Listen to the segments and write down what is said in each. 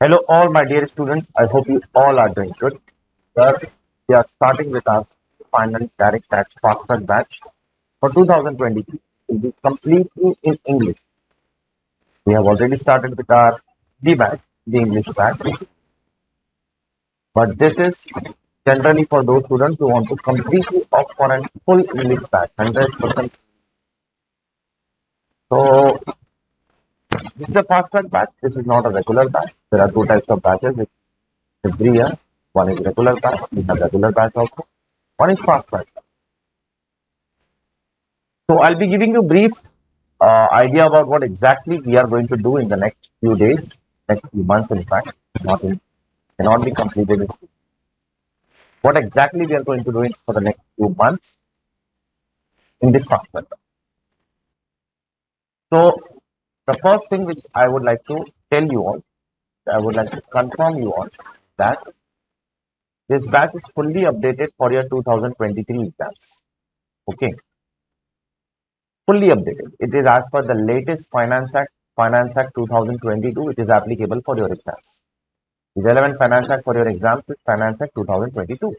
Hello, all my dear students. I hope you all are doing good. Sir, we are starting with our final direct tax Fastrack batch for 2023. It will be completely in English. We have already started with our D batch, the English batch, but this is generally for those students who want to completely opt for a full English batch, 100%. So, this is a Fastrack batch. This is not a regular batch. There are two types of batches every year. One is regular batch. We have regular batch also. One is Fastrack. So I'll be giving you a brief idea about what exactly we are going to do in the next few days, next few months in fact, cannot be completed. What exactly we are going to do for the next few months in this Fastrack. So the first thing which I would like to tell you all, I would like to confirm you all that this batch is fully updated for your 2023 exams. Okay. Fully updated. It is as per the latest Finance Act 2022, which is applicable for your exams. The relevant Finance Act for your exams is Finance Act 2022.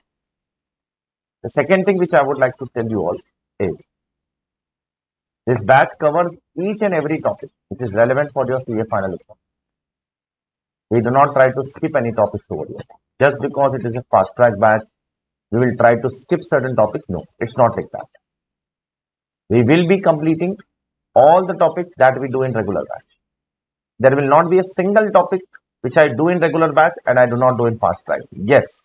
The second thing which I would like to tell you all is this batch covers each and every topic which is relevant for your CA final exam. We do not try to skip any topics over here. Just because it is a fast track batch, we will try to skip certain topics. No, it's not like that. We will be completing all the topics that we do in regular batch. There will not be a single topic which I do in regular batch and I do not do in fast track. Yes,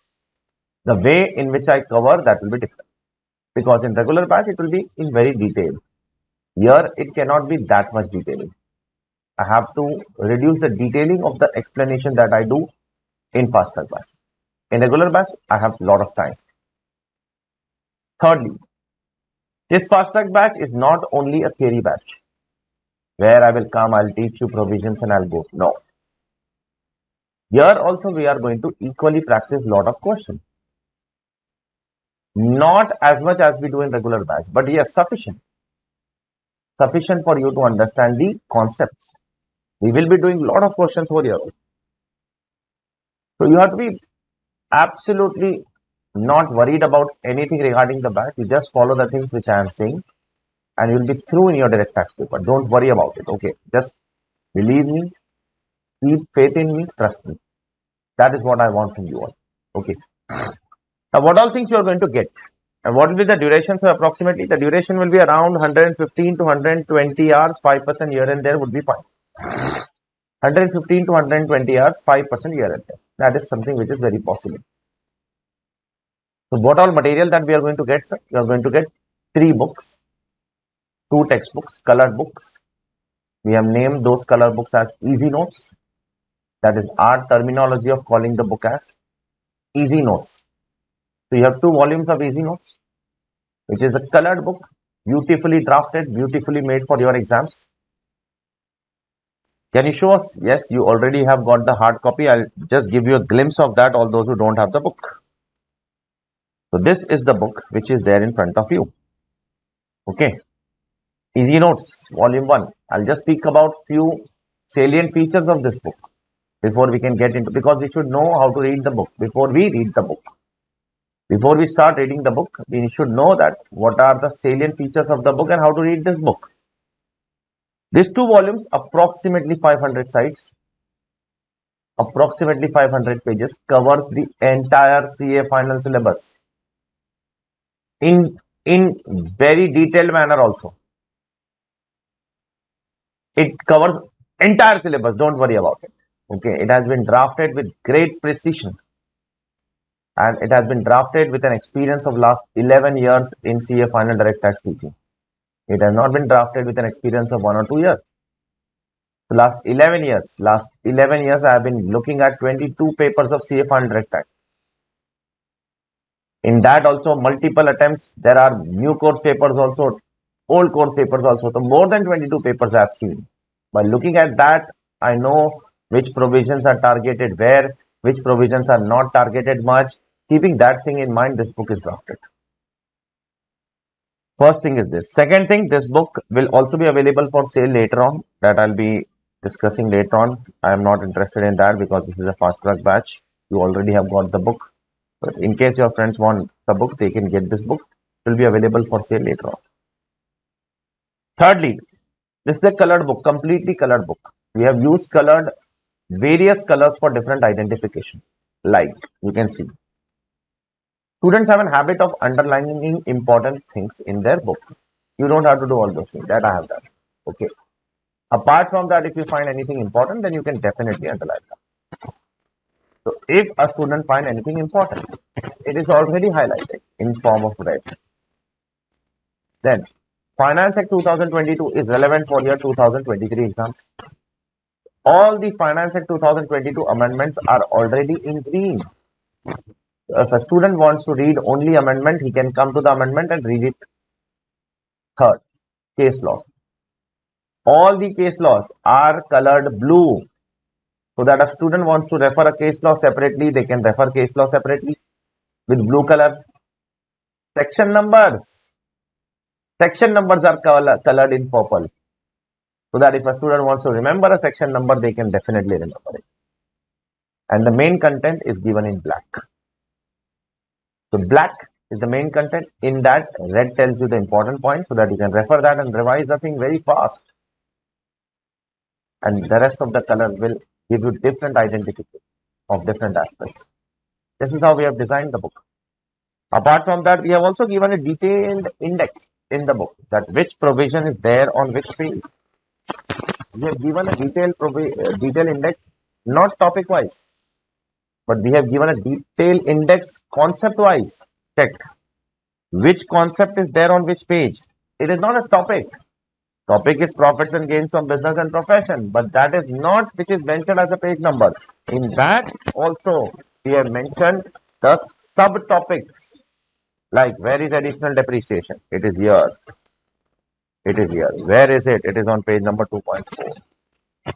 the way in which I cover that will be different. Because in regular batch, it will be in very detail. Here, it cannot be that much detailing. I have to reduce the detailing of the explanation that I do in fast track batch. In regular batch, I have a lot of time. Thirdly, this fast track batch is not only a theory batch where I will come, I'll teach you provisions and I'll go. No. Here also we are going to equally practice lot of questions. Not as much as we do in regular batch, but yes, sufficient. Sufficient for you to understand the concepts. We will be doing lot of questions over here. So you have to be absolutely not worried about anything regarding the batch. You just follow the things which I am saying and you will be through in your direct tax paper. Don't worry about it. Okay. Just believe me, keep faith in me, trust me. That is what I want from you all. Okay. Now, what all things you are going to get? And what will be the duration? So, approximately the duration will be around 115 to 120 hours, 5% here and there would be fine. 115 to 120 hours, 5% here and there. That is something which is very possible. So, what all material that we are going to get, sir? We are going to get 3 books, 2 textbooks, colored books. We have named those color books as Easy Notes. That is our terminology of calling the book as Easy Notes. So you have 2 volumes of Easy Notes, which is a colored book, beautifully drafted, beautifully made for your exams. Can you show us? Yes, you already have got the hard copy. I'll just give you a glimpse of that, all those who don't have the book. So this is the book which is there in front of you. Okay. Easy Notes, Volume 1. I'll just speak about few salient features of this book before we can get into, because we should know how to read the book before we read the book. Before we start reading the book, we should know that what are the salient features of the book and how to read this book. These 2 volumes, approximately 500 sides, approximately 500 pages, covers the entire CA final syllabus in very detailed manner also. It covers entire syllabus, don't worry about it. Okay, it has been drafted with great precision. And it has been drafted with an experience of last 11 years in CA final direct tax teaching. It has not been drafted with an experience of 1 or 2 years. So last 11 years I have been looking at 22 papers of CA final direct tax. In that also multiple attempts, there are new course papers also, old course papers also. So more than 22 papers I have seen. By looking at that, I know which provisions are targeted where, which provisions are not targeted much. Keeping that thing in mind, this book is drafted. First thing is this. Second thing, this book will also be available for sale later on. That I'll be discussing later on. I am not interested in that because this is a Fastrack batch. You already have got the book. But in case your friends want the book, they can get this book. It will be available for sale later on. Thirdly, this is a colored book, completely colored book. We have used various colors for different identification. Like you can see, students have a habit of underlining important things in their books. You don't have to do all those things. That I have done. Okay. Apart from that, if you find anything important, then you can definitely underline that. So if a student find anything important, it is already highlighted in form of red. Then Finance Act 2022 is relevant for your 2023 exams. All the Finance Act 2022 amendments are already in green. If a student wants to read only amendment, he can come to the amendment and read it. Third, case law. All the case laws are colored blue. So that if a student wants to refer a case law separately, they can refer case law separately with blue color. Section numbers. Section numbers are colored in purple. So that if a student wants to remember a section number, they can definitely remember it. And the main content is given in black. So black is the main content. In that, red tells you the important points so that you can refer that and revise the thing very fast. And the rest of the color will give you different identification of different aspects. This is how we have designed the book. Apart from that, we have also given a detailed index in the book, that which provision is there on which page. We have given a detailed index, not topic wise, but we have given a detailed index concept wise. Check which concept is there on which page. It is not a topic. Topic is profits and gains from business and profession, but that is not which is mentioned as a page number. In that also we have mentioned the subtopics, like where is additional depreciation? It is here. It is here. Where is it? It is on page number 2.4.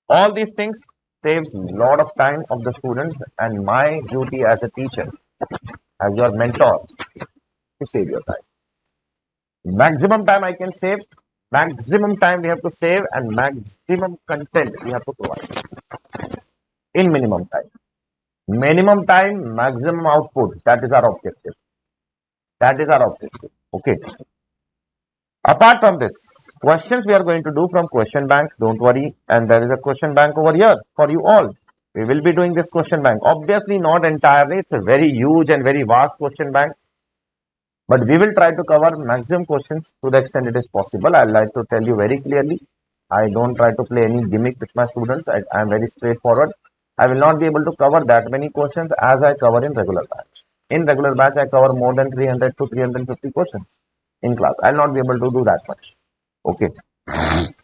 All these things saves a lot of time of the students, and my duty as a teacher, as your mentor, to save your time. Maximum time I can save, maximum time we have to save, and maximum content we have to provide in minimum time. Minimum time, maximum output. That is our objective. That is our objective. Okay. Apart from this, questions we are going to do from question bank. Don't worry. And there is a question bank over here for you all. We will be doing this question bank. Obviously not entirely. It's a very huge and very vast question bank. But we will try to cover maximum questions to the extent it is possible. I'd like to tell you very clearly. I don't try to play any gimmick with my students. I am very straightforward. I will not be able to cover that many questions as I cover in regular batch. In regular batch, I cover more than 300 to 350 questions in class. I'll not be able to do that much. Okay.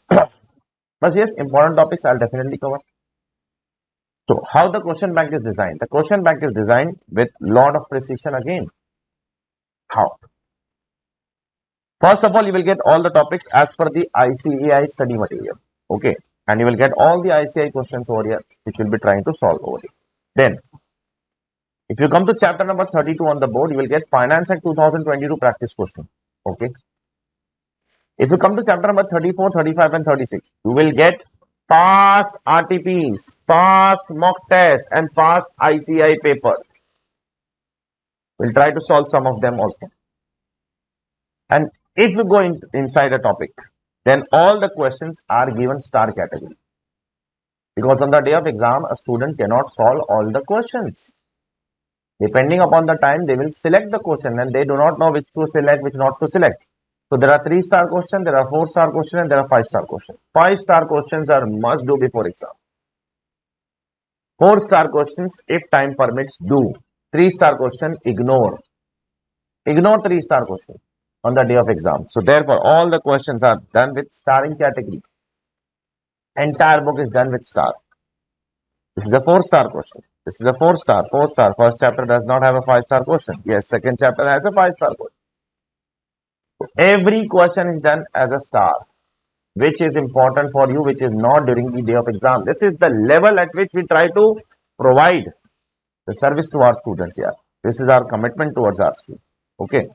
But yes, important topics I'll definitely cover. So, how the question bank is designed? The question bank is designed with lot of precision again. How? First of all, you will get all the topics as per the ICAI study material. Okay. And you will get all the ICAI questions over here, which we'll be trying to solve over here. Then, if you come to chapter number 32 on the board, you will get Finance Act 2022 practice question. Okay. If you come to chapter number 34, 35 and 36, you will get past RTPs, past mock test and past ICAI papers. We'll try to solve some of them also. And if you go inside a topic, then all the questions are given star category. Because on the day of exam, a student cannot solve all the questions. Depending upon the time, they will select the question and they do not know which to select, which not to select. So there are 3-star questions, there are 4-star questions, and there are 5-star questions. 5-star questions are must do before exam. 4-star questions, if time permits, do. 3-star question, ignore. Ignore 3-star questions on the day of exam. So therefore, all the questions are done with starring category. Entire book is done with star. This is a 4-star question. This is a 4-star, 4-star. First chapter does not have a 5-star question. Yes, second chapter has a 5-star question. So every question is done as a star, which is important for you, which is not during the day of exam. This is the level at which we try to provide the service to our students here. This is our commitment towards our students. Okay.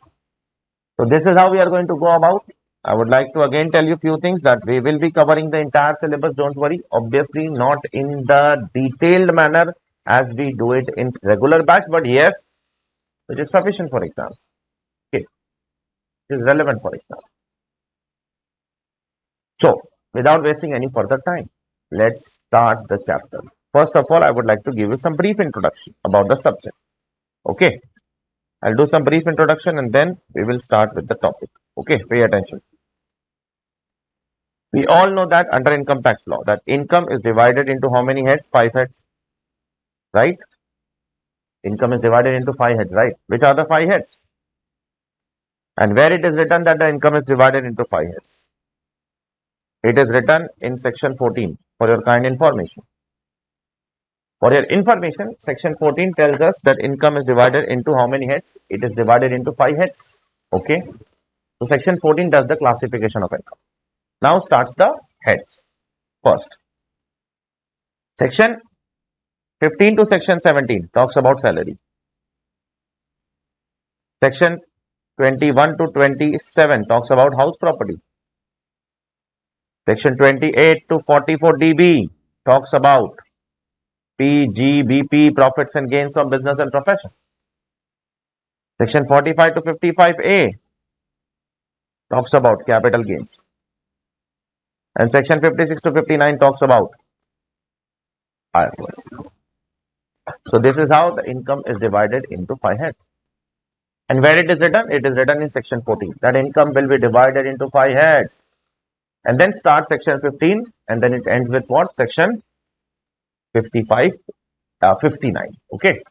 So this is how we are going to go about. I would like to again tell you few things that we will be covering the entire syllabus. Don't worry. Obviously, not in the detailed manner as we do it in regular batch, but yes, it is sufficient for exams. Okay, it is relevant for exams. So, without wasting any further time, let's start the chapter. First of all, I would like to give you some brief introduction about the subject. Okay, I'll do some brief introduction and then we will start with the topic. Okay, pay attention. We all know that under income tax law, that income is divided into how many heads? 5 heads, right? Income is divided into 5 heads, right? Which are the 5 heads? And where it is written that the income is divided into 5 heads? It is written in section 14 for your kind information. For your information, section 14 tells us that income is divided into how many heads? It is divided into 5 heads. Okay. So section 14 does the classification of income. Now starts the heads. First, section 15 to section 17 talks about salary. Section 21 to 27 talks about house property. Section 28 to 44 DB talks about PGBP, profits and gains from business and profession. Section 45 to 55A talks about capital gains. And section 56 to 59 talks about IFRS. So this is how the income is divided into 5 heads. And where it is written? It is written in section 14. That income will be divided into 5 heads. And then starts section 15 and then it ends with what? Section 59. Okay.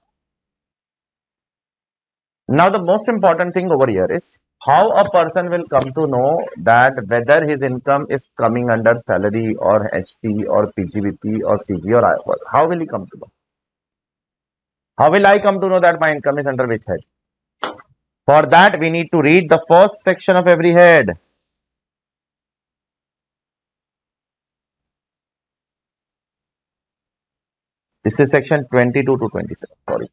Now the most important thing over here is how a person will come to know that whether his income is coming under salary or HP or PGBP or CG or IFRS. How will he come to know? How will I come to know that my income is under which head? For that, we need to read the first section of every head. This is section 22 to 27. Sorry.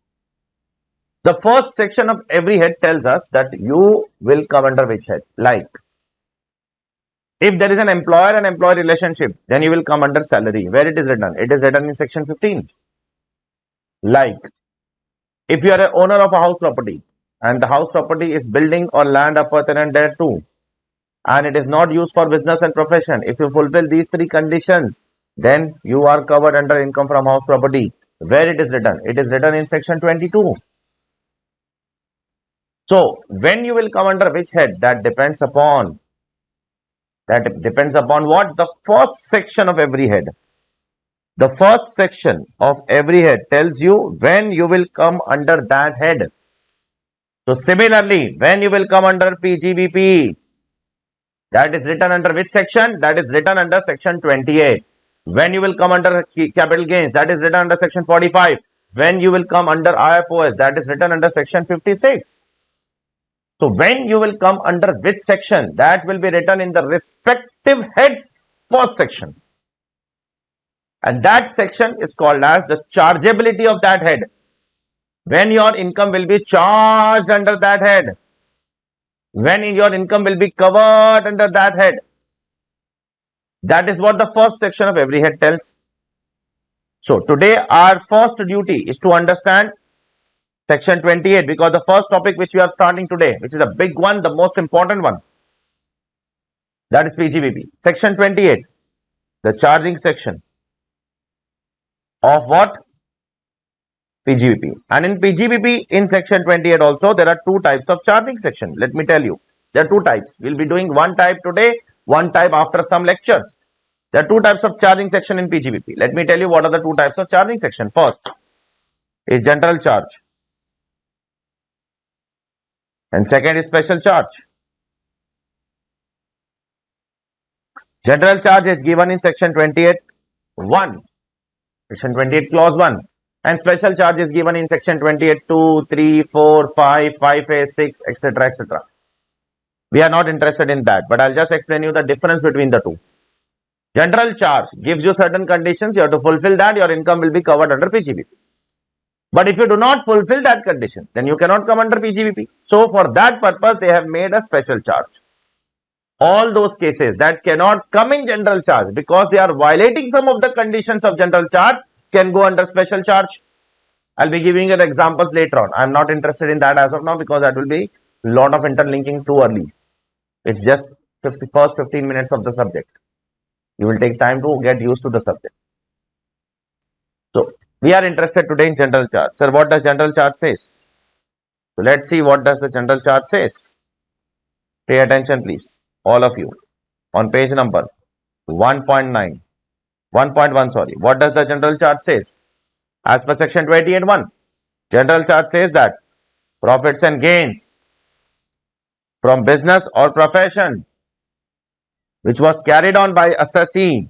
The first section of every head tells us that you will come under which head. Like, if there is an employer and employee relationship, then you will come under salary. Where it is written? It is written in section 15. Like, if you are an owner of a house property and the house property is building or land appurtenant thereto, and it is not used for business and profession, if you fulfill these 3 conditions, then you are covered under income from house property. Where it is written? It is written in section 22. So, when you will come under which head? That depends upon what? The first section of every head. The first section of every head tells you when you will come under that head. So, similarly, when you will come under PGBP, that is written under which section? That is written under section 28. When you will come under capital gains, that is written under section 45. When you will come under IFOS, that is written under section 56. So, when you will come under which section, that will be written in the respective head's first section. And that section is called as the chargeability of that head. When your income will be charged under that head. When your income will be covered under that head. That is what the first section of every head tells. So, today our first duty is to understand section 28, because the first topic which we are starting today, which is a big one, the most important one, that is PGBP. Section 28, the charging section of what? PGBP. And in PGBP, in section 28 also, there are 2 types of charging section. Let me tell you, there are 2 types. We'll be doing one type today, one type after some lectures. There are 2 types of charging section in PGBP. Let me tell you what are the 2 types of charging section. First is general charge. And second is special charge. General charge is given in section 28(1), section 28 clause 1, and special charge is given in section 28(2), 3, 4, 5, 5A, 6, etc., etc. We are not interested in that, but I'll just explain you the difference between the 2. General charge gives you certain conditions. You have to fulfill that. Your income will be covered under PGBP. But if you do not fulfill that condition, then you cannot come under PGBP. So, for that purpose, they have made a special charge. All those cases that cannot come in general charge because they are violating some of the conditions of general charge can go under special charge. I'll be giving you the examples later on. I'm not interested in that as of now because that will be a lot of interlinking too early. It's just first 15 minutes of the subject. You will take time to get used to the subject. So we are interested today in general charge. Sir, what does general charge says? So let's see what does the general charge says. Pay attention please, all of you. On page number 1.9, 1.1 sorry. What does the general charge says? As per section 28.1, general charge says that profits and gains from business or profession which was carried on by assessee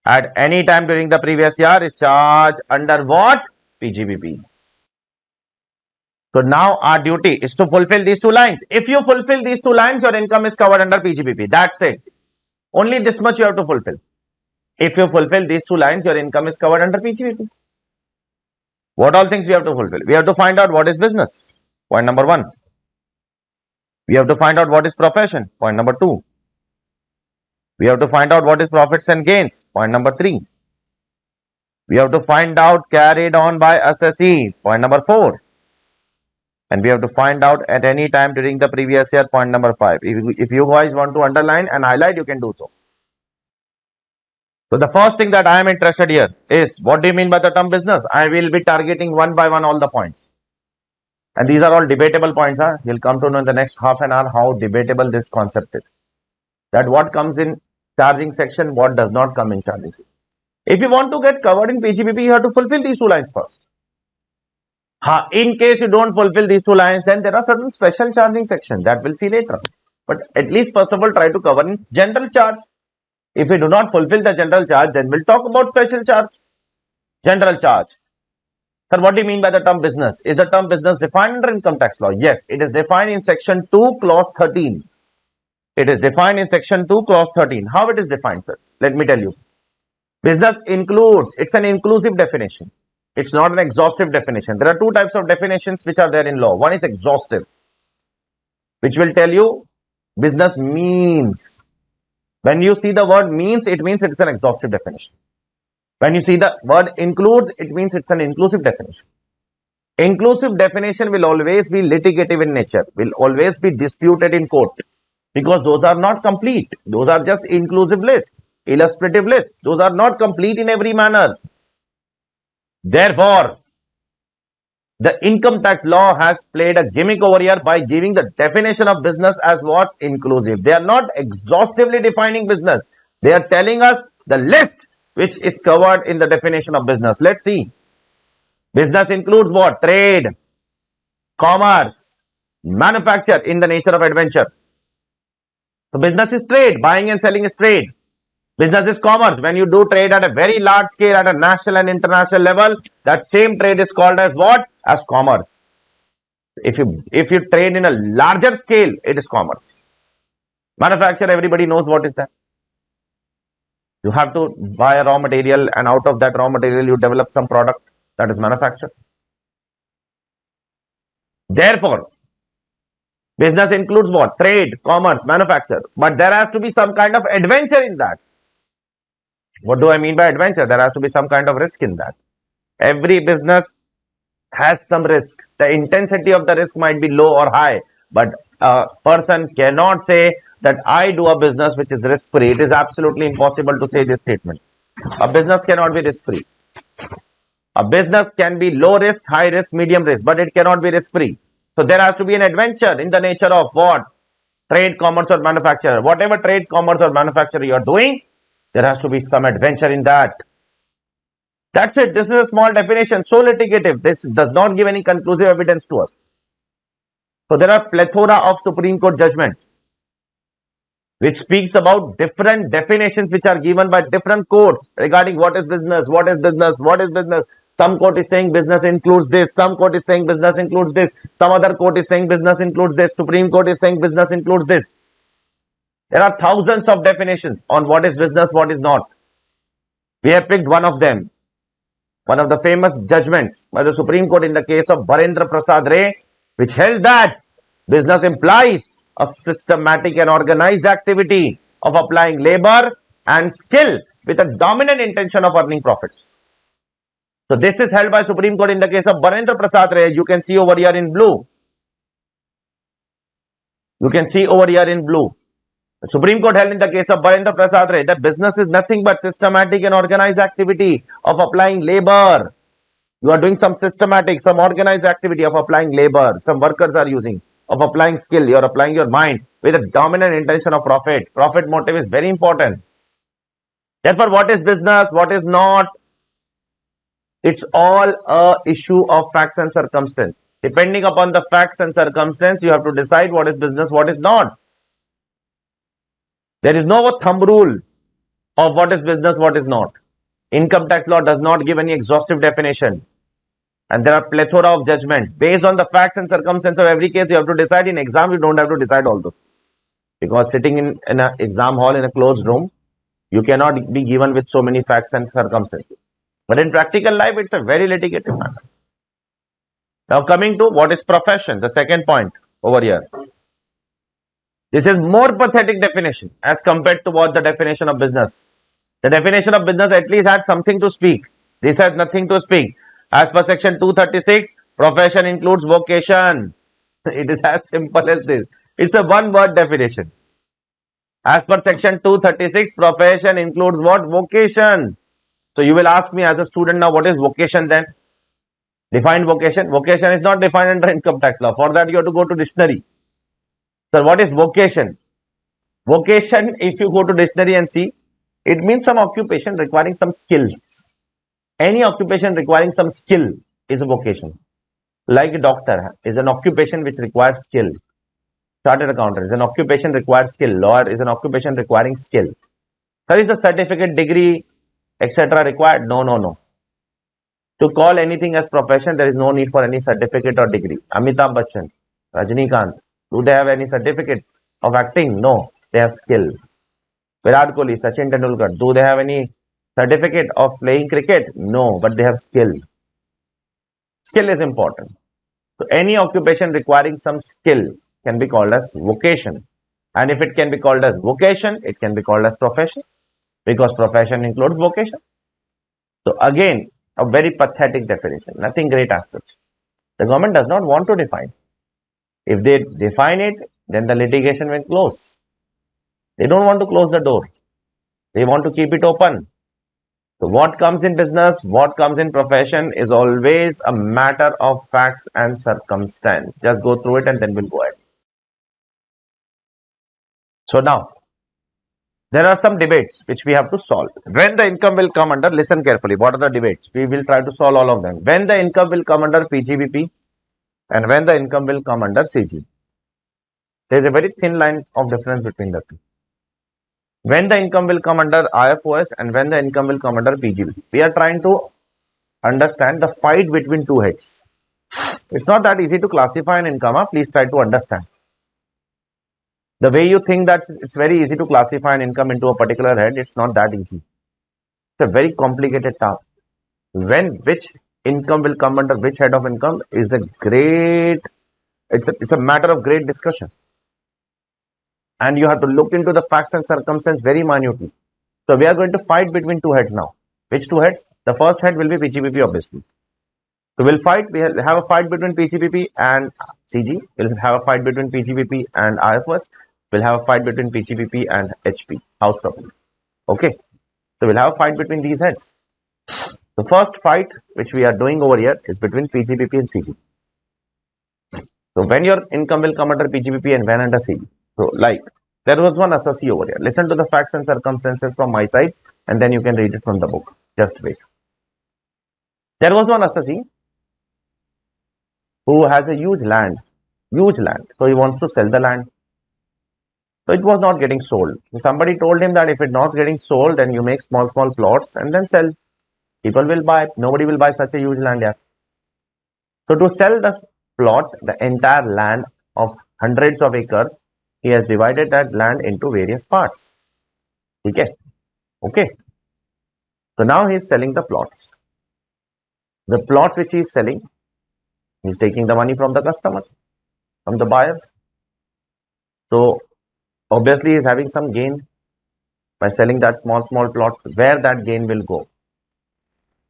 at any time during the previous year is charged under what? PGBP. So now our duty is to fulfill these two lines. If you fulfill these two lines, your income is covered under PGBP. That's it. Only this much you have to fulfill. If you fulfill these two lines, your income is covered under PGBP. What all things we have to fulfill? We have to find out what is business. Point number 1. We have to find out what is profession. Point number 2. We have to find out what is profits and gains. Point number 3. We have to find out carried on by assessee. Point number 4. And we have to find out at any time during the previous year. Point number 5. If you guys want to underline and highlight, you can do so. So the first thing that I am interested here is, what do you mean by the term business? I will be targeting one by one all the points. And these are all debatable points. You'll come to know in the next half an hour how debatable this concept is. That what comes in charging section, what does not come in charging section. If you want to get covered in PGBP, you have to fulfill these two lines first. In case you don't fulfill these two lines, then there are certain special charging sections that we'll see later. But at least first of all, try to cover in general charge. If we do not fulfill the general charge, then we'll talk about special charge. General charge. Sir, what do you mean by the term business? Is the term business defined under income tax law? Yes, it is defined in section 2, clause 13. It is defined in section 2, clause 13. How it is defined, sir? Let me tell you. Business includes, it's an inclusive definition. It's not an exhaustive definition. There are two types of definitions which are there in law. One is exhaustive, which will tell you business means. When you see the word means, it means it's an exhaustive definition. When you see the word includes, it means it's an inclusive definition. Inclusive definition will always be litigative in nature, will always be disputed in court, because those are not complete. Those are just inclusive list, illustrative list. Those are not complete in every manner. Therefore, the income tax law has played a gimmick over here by giving the definition of business as what? Inclusive. They are not exhaustively defining business. They are telling us the list which is covered in the definition of business. Let's see. Business includes what? Trade, commerce, manufacture in the nature of adventure. So business is trade. Buying and selling is trade. Business is commerce. When you do trade at a very large scale, at a national and international level, that same trade is called as what? As commerce. If you trade in a larger scale, it is commerce. Manufacture, everybody knows what is that. You have to buy a raw material, and out of that raw material, you develop some product that is manufactured. Therefore, business includes what? Trade, commerce, manufacture. But there has to be some kind of adventure in that. What do I mean by adventure? There has to be some kind of risk in that. Every business has some risk. The intensity of the risk might be low or high, but a person cannot say that I do a business which is risk-free. It is absolutely impossible to say this statement. A business cannot be risk-free. A business can be low risk, high risk, medium risk, but it cannot be risk-free. So there has to be an adventure in the nature of what? Trade, commerce or manufacture. Whatever trade, commerce or manufacture you are doing, there has to be some adventure in that. That's it. This is a small definition, so litigative. This does not give any conclusive evidence to us. So there are plethora of Supreme Court judgments which speaks about different definitions which are given by different courts regarding what is business, what is business, what is business. Some court is saying business includes this, some court is saying business includes this, some other court is saying business includes this, Supreme Court is saying business includes this. There are thousands of definitions on what is business, what is not. We have picked one of them. One of the famous judgments by the Supreme Court in the case of Barendra Prasad Ray, which held that business implies a systematic and organized activity of applying labor and skill with a dominant intention of earning profits. So this is held by Supreme Court in the case of Barendra Prasad Ray. You can see over here in blue. You can see over here in blue. The Supreme Court held in the case of Barendra Prasad Ray that business is nothing but systematic and organized activity of applying labor. You are doing some systematic, some organized activity of applying labor. Some workers are using of applying skill. You are applying your mind with a dominant intention of profit. Profit motive is very important. Therefore, what is business? What is not? It's all a issue of facts and circumstance. Depending upon the facts and circumstance, you have to decide what is business, what is not. There is no thumb rule of what is business, what is not. Income tax law does not give any exhaustive definition. And there are plethora of judgments. Based on the facts and circumstances of every case, you have to decide. In exam, you don't have to decide all those. Because sitting in an exam hall in a closed room, you cannot be given with so many facts and circumstances. But in practical life, it's a very litigated matter. Now coming to what is profession, the second point over here. This is more pathetic definition as compared to what the definition of business. The definition of business at least had something to speak. This has nothing to speak. As per section 236, profession includes vocation. It is as simple as this. It's a one-word definition. As per section 236, profession includes what? Vocation. So you will ask me as a student now, what is vocation then? Define vocation. Vocation is not defined under income tax law. For that, you have to go to dictionary. So what is vocation? Vocation, if you go to dictionary and see, it means some occupation requiring some skills. Any occupation requiring some skill is a vocation. Like a doctor is an occupation which requires skill. Chartered accountant is an occupation requires skill. Lawyer is an occupation requiring skill. There is the certificate, degree, etc. required? No, no, no. To call anything as profession, there is no need for any certificate or degree. Amitabh Bachchan, Rajinikanth, do they have any certificate of acting? No, they have skill. Virat Kohli, Sachin Tendulkar, do they have any certificate of playing cricket? No, but they have skill. Skill is important. So any occupation requiring some skill can be called as vocation. And if it can be called as vocation, it can be called as profession. Because profession includes vocation. So again, a very pathetic definition. Nothing great as such. The government does not want to define. If they define it, then the litigation will close. They don't want to close the door. They want to keep it open. So what comes in business, what comes in profession is always a matter of facts and circumstance. Just go through it and then we'll go ahead. So now, there are some debates which we have to solve. When the income will come under, listen carefully, what are the debates? We will try to solve all of them. When the income will come under PGBP and when the income will come under CG. There is a very thin line of difference between the two. When the income will come under IFOS and when the income will come under PGBP. We are trying to understand the fight between two heads. It's not that easy to classify an income. Please try to understand. The way you think that it's very easy to classify an income into a particular head, it's not that easy. It's a very complicated task. When which income will come under which head of income is it's a matter of great discussion. And you have to look into the facts and circumstances very minutely. So we are going to fight between two heads now. Which two heads? The first head will be PGBP obviously. So we'll have a fight between PGBP and CG. We'll have a fight between PGBP and IFOS. We'll have a fight between PGBP and HP, house property. Okay. So we'll have a fight between these heads. The first fight which we are doing over here is between PGBP and CG. So when your income will come under PGBP and when under CG. So like, there was one assessee over here. Listen to the facts and circumstances from my side and then you can read it from the book. Just wait. There was one assessee who has a huge land. So he wants to sell the land. So it was not getting sold. So somebody told him that if it's not getting sold, then you make small plots and then sell. People will buy. Nobody will buy such a huge land yet. So to sell the plot, the entire land of hundreds of acres, he has divided that land into various parts. Okay. So now he is selling the plots. The plots which he is selling, he is taking the money from the customers, from the buyers. So obviously he is having some gain by selling that small plot. Where that gain will go?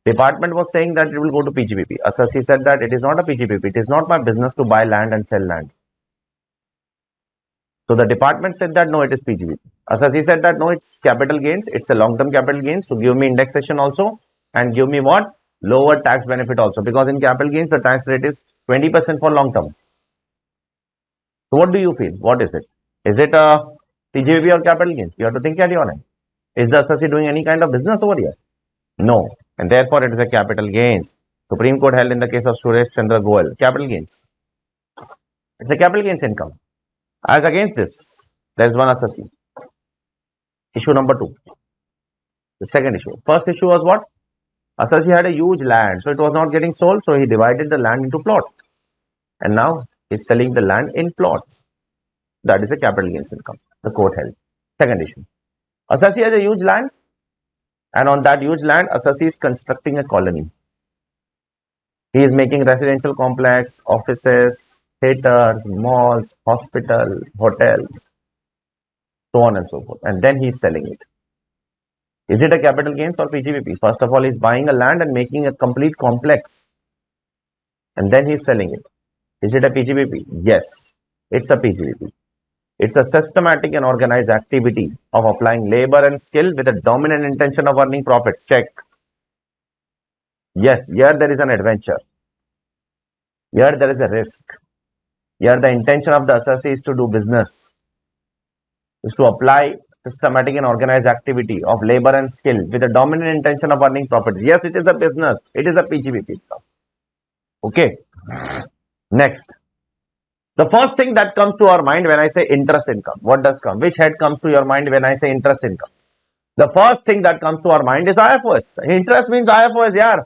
Department was saying that it will go to PGBP. Assessee said that it is not a PGBP. It is not my business to buy land and sell land. So the department said that no, it is PGBP. Assessee said that no, it's capital gains. It's a long-term capital gains. So give me indexation also and give me what? Lower tax benefit also. Because in capital gains, the tax rate is 20% for long-term. So what do you feel? What is it? Is it a PGBP or capital gains? You have to think carry on it. Is the assessee doing any kind of business over here? No. And therefore, it is a capital gains. Supreme Court held in the case of Suresh Chandra Goel. Capital gains. It's a capital gains income. As against this, there is one assessee. Issue number 2. The second issue. First issue was what? Assessee had a huge land, so it was not getting sold, so he divided the land into plots. And now he's selling the land in plots. That is a capital gains income. The court held. Second issue. Assessee has a huge land, and on that huge land, assessee is constructing a colony. He is making residential complex, offices, theaters, malls, hospital, hotels, so on and so forth. And then he is selling it. Is it a capital gains or PGBP? First of all, he is buying a land and making a complete complex. And then he is selling it. Is it a PGBP? Yes, it's a PGBP. It's a systematic and organized activity of applying labor and skill with a dominant intention of earning profits. Check. Yes, here there is an adventure. Here there is a risk. Here the intention of the assessee is to do business, is to apply systematic and organized activity of labor and skill with a dominant intention of earning profits. Yes, it is a business. It is a PGBP. Okay. Next. The first thing that comes to our mind when I say interest income, what does come? Which head comes to your mind when I say interest income? The first thing that comes to our mind is IFOS. Interest means IFOS, yeah.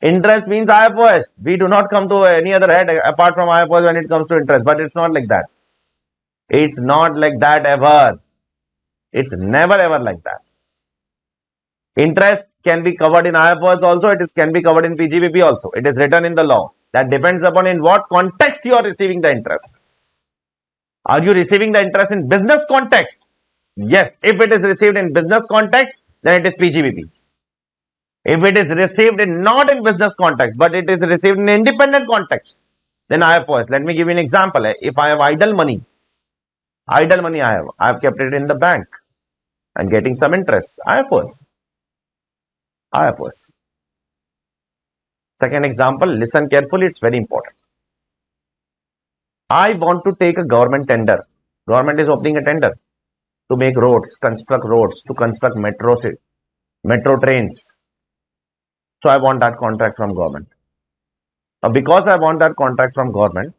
Interest means IFOS. We do not come to any other head apart from IFOS when it comes to interest, but it's not like that. It's not like that ever. It's never ever like that. Interest can be covered in IFOS also. It can be covered in PGBP also. It is written in the law. That depends upon in what context you are receiving the interest. Are you receiving the interest in business context? Yes. If it is received in business context, then it is PGBP. If it is received in not in business context, but it is received in independent context, then IFOS. Let me give you an example. If I have idle money I have kept it in the bank and getting some interest. IFOS. Second example, listen carefully, it's very important. I want to take a government tender. Government is opening a tender to make roads, to construct metro trains. So I want that contract from government. Now, because I want that contract from government,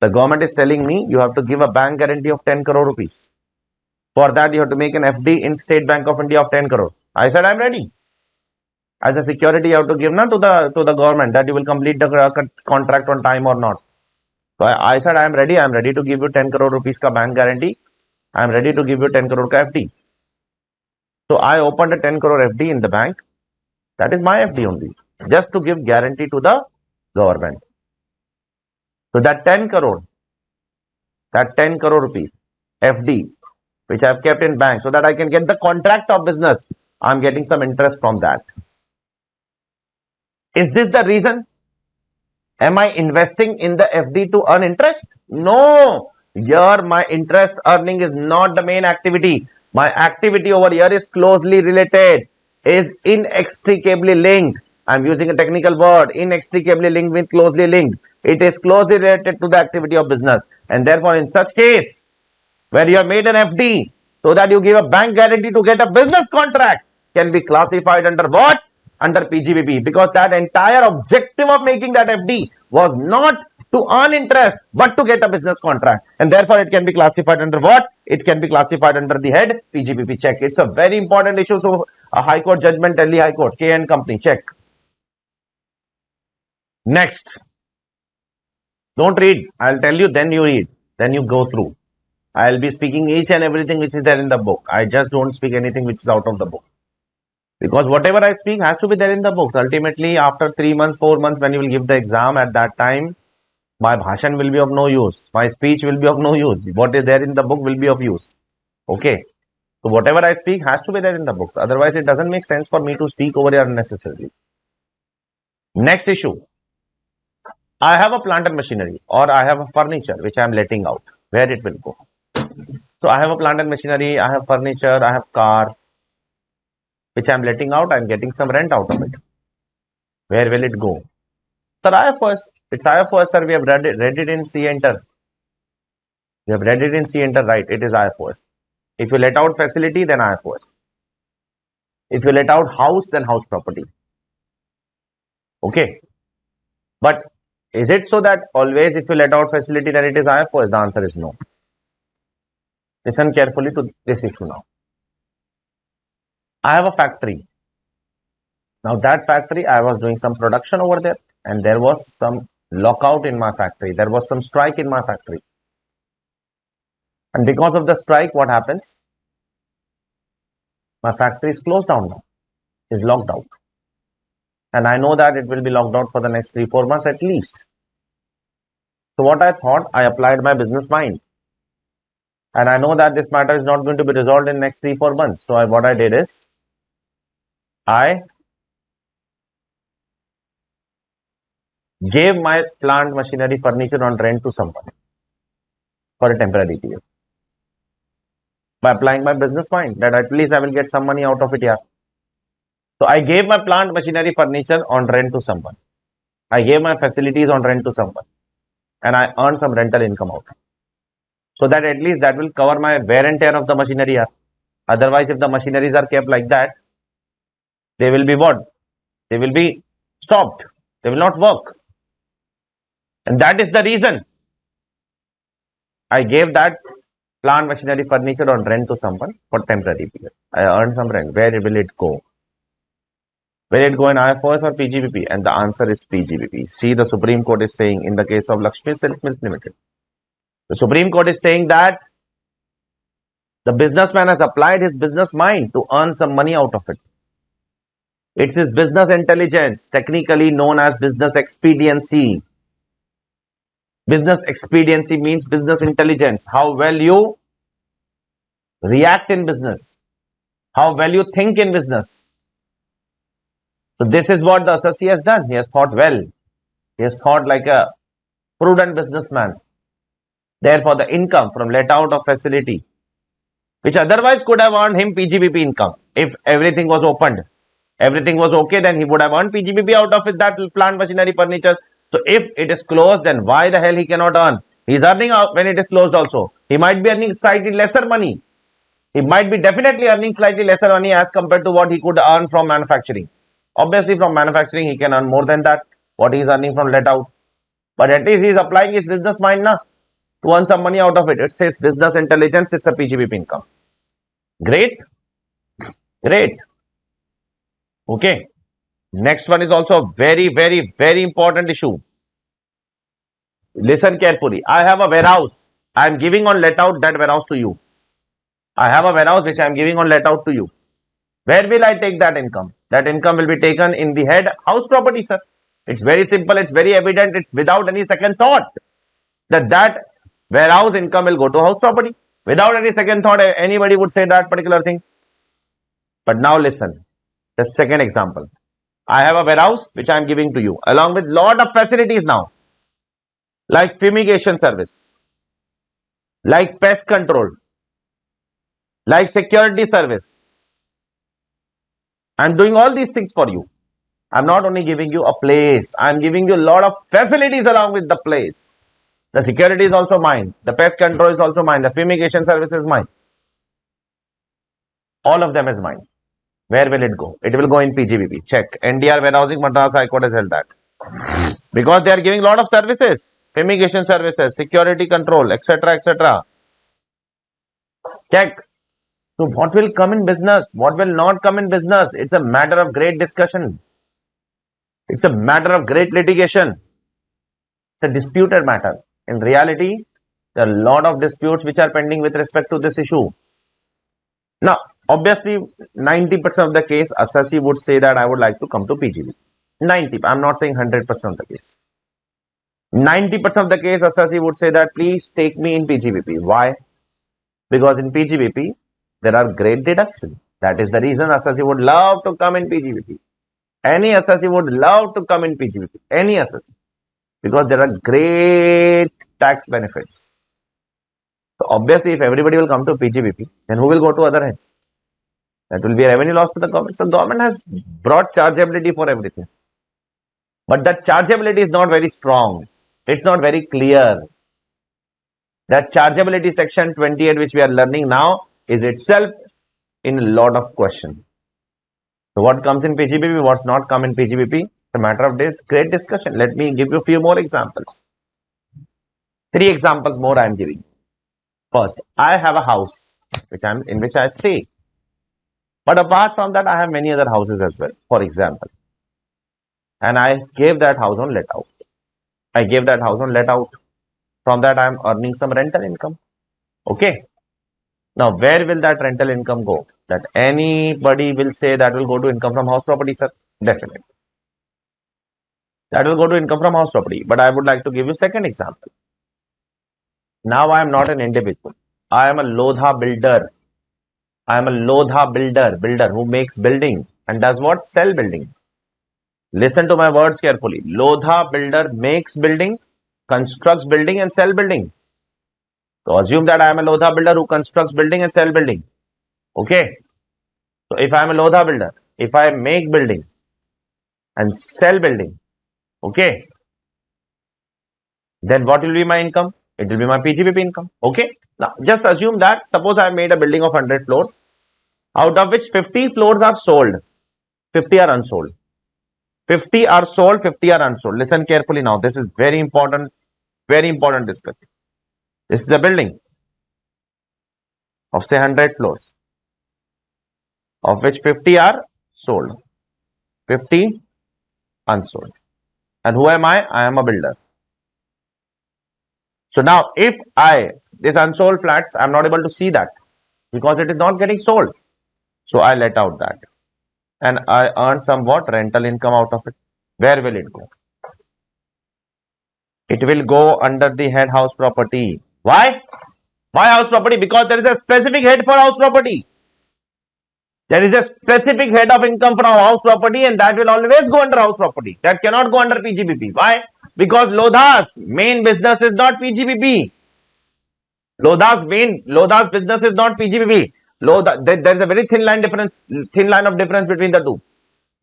the government is telling me you have to give a bank guarantee of 10 crore rupees. For that, you have to make an FD in State Bank of India of 10 crore. I said, I'm ready. As a security, you have to give to the government that you will complete the contract on time or not. So I said, I am ready. I am ready to give you 10 crore rupees ka bank guarantee. I am ready to give you 10 crore ka FD. So I opened a 10 crore FD in the bank. That is my FD only. Just to give guarantee to the government. So that 10 crore rupees FD, which I have kept in bank so that I can get the contract of business, I am getting some interest from that. Is this the reason? Am I investing in the FD to earn interest? No. Here my interest earning is not the main activity. My activity over here is closely related, is inextricably linked. I am using a technical word, inextricably linked with closely linked. It is closely related to the activity of business. And therefore, in such case, where you have made an FD so that you give a bank guarantee to get a business contract, can be classified under what? Under PGBP, because that entire objective of making that FD was not to earn interest, but to get a business contract. And therefore, it can be classified under what? It can be classified under the head PGBP. Check. It's a very important issue. So, a High Court judgment, Delhi High Court, K and Company. Check. Next. Don't read. I'll tell you, then you read. Then you go through. I'll be speaking each and everything which is there in the book. I just don't speak anything which is out of the book. Because whatever I speak has to be there in the books. Ultimately, after 3 months, 4 months, when you will give the exam, at that time, My bhashan will be of no use. My speech will be of no use. What is there in the book will be of use. Okay. So whatever I speak has to be there in the books. Otherwise, it doesn't make sense for me to speak over here unnecessarily. Next issue. I have a plant and machinery, or I have a furniture which I am letting out. Where it will go? So I have a plant and machinery, I have furniture, I have car, which I am letting out. I am getting some rent out of it. Where will it go? Sir, IFOS. It's IFOS, sir. We have read it in C enter. We have read it in C enter, right? It is IFOS. If you let out facility, then IFOS. If you let out house, then house property. Okay. But is it so that always if you let out facility, then it is IFOS? The answer is no. Listen carefully to this issue now. I have a factory. Now that factory, I was doing some production over there, and there was some lockout in my factory. There was some strike in my factory. And because of the strike, what happens? My factory is closed down now. It is locked out. And I know that it will be locked out for the next 3-4 months at least. So what I thought, I applied my business mind. And I know that this matter is not going to be resolved in next 3-4 months. So what I did is, I gave my plant, machinery, furniture on rent to someone for a temporary period. By applying my business mind, that at least I will get some money out of it here. So I gave my plant, machinery, furniture on rent to someone. I gave my facilities on rent to someone. And I earned some rental income out of it. So that at least that will cover my wear and tear of the machinery here. Otherwise, if the machineries are kept like that, they will be what? They will be stopped. They will not work. And that is the reason I gave that plant, machinery, furniture on rent to someone for temporary period. I earned some rent. Where will it go? Will it go in IFOS or PGBP? And the answer is PGBP. See, the Supreme Court is saying in the case of Lakshmi Silk Mills Limited. The Supreme Court is saying that the businessman has applied his business mind to earn some money out of it. It's his business intelligence, technically known as business expediency. Business expediency means business intelligence. How well you react in business. How well you think in business. So this is what the assessee has done. He has thought well. He has thought like a prudent businessman. Therefore, the income from let out of facility, which otherwise could have earned him PGBP income. If everything was opened, everything was okay, then he would have earned PGBP out of it, that plant, machinery, furniture. So if it is closed, then why the hell he cannot earn? He is earning out when it is closed also. He might be earning slightly lesser money. He might be definitely earning slightly lesser money as compared to what he could earn from manufacturing. Obviously, from manufacturing, he can earn more than that, what he is earning from let out. But at least he is applying his business mind now to earn some money out of it. It says business intelligence, it's a PGBP income. Great. Great. Okay. Next one is also a very, very, very important issue. Listen carefully. I have a warehouse. I am giving on let out that warehouse to you. I have a warehouse which I am giving on let out to you. Where will I take that income? That income will be taken in the head house property, sir. It's very simple. It's very evident. It's without any second thought that warehouse income will go to house property. Without any second thought, anybody would say that particular thing. But now listen. The second example. I have a warehouse which I am giving to you along with lot of facilities now. Like fumigation service. Like pest control. Like security service. I am doing all these things for you. I am not only giving you a place. I am giving you a lot of facilities along with the place. The security is also mine. The pest control is also mine. The fumigation service is mine. All of them is mine. Where will it go? It will go in PGBP. Check. NDR Warehousing Madras High Court has held that. Because they are giving a lot of services. Fumigation services, security control, etc. etc. Check. So what will come in business? What will not come in business? It's a matter of great discussion. It's a matter of great litigation. It's a disputed matter. In reality, there are a lot of disputes which are pending with respect to this issue. Now, obviously, 90% of the case, assessee would say that I would like to come to PGB. 90%. I'm not saying 100% of the case. 90% of the case, assessee would say that please take me in PGBP. Why? Because in PGBP, there are great deductions. That is the reason assessee would love to come in PGBP. Any assessee would love to come in PGBP. Any assessee. Because there are great tax benefits. So obviously, if everybody will come to PGBP, then who will go to other heads? That will be a revenue loss to the government. So government has brought chargeability for everything. But that chargeability is not very strong. It's not very clear. That chargeability section 28, which we are learning now, is itself in a lot of questions. So what comes in PGBP, what's not come in PGBP? It's a matter of great discussion. Let me give you a few more examples. 3 examples more I am giving. First, I have a house in which I stay. But apart from that, I have many other houses as well, for example. And I gave that house on let out. From that, I am earning some rental income. Okay. Now, where will that rental income go? That anybody will say that will go to income from house property, sir? Definitely. That will go to income from house property. But I would like to give you second example. Now, I am not an individual. I am a Lodha builder. Builder who makes building and does what? Sell building. Listen to my words carefully. Lodha builder makes building, constructs building and sell building. So assume that I am a Lodha builder who constructs building and sell building. Okay. So if I am a Lodha builder, if I make building and sell building, okay, then what will be my income? It will be my PGBP income. Okay. Now just assume that suppose I made a building of 100 floors, out of which 50 floors are sold, 50 are unsold. 50 are sold, 50 are unsold. Listen carefully now. This is very important discussion. This is a building of say 100 floors, of which 50 are sold, 50 unsold. And who am I? I am a builder. So now if this unsold flats, I am not able to see that because it is not getting sold. So I let out that. And I earn somewhat rental income out of it. Where will it go? It will go under the head house property. Why? Why house property? Because there is a specific head for house property. There is a specific head of income from house property and that will always go under house property. That cannot go under PGBP. Why? Because Lodha's main business is not PGBP. Lodha's business is not PGBP. There is a very thin line of difference between the two.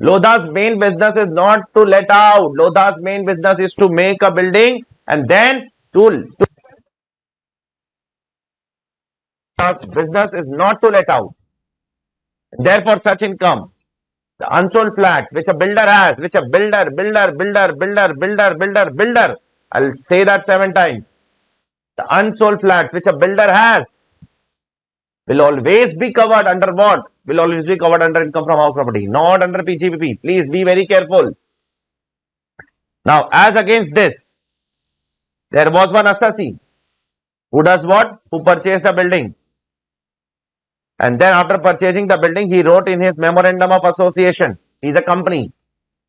Lodha's main business is not to let out. Lodha's main business is to make a building and then Lodha's business is not to let out. Therefore, such income, the unsold flats which a builder has, I'll say that 7 times. The unsold flats which a builder has will always be covered under what? Will always be covered under income from house property, not under PGBP. Please be very careful. Now, as against this, there was one assessee who does what? Who purchased a building. And then after purchasing the building, he wrote in his memorandum of association. He's a company.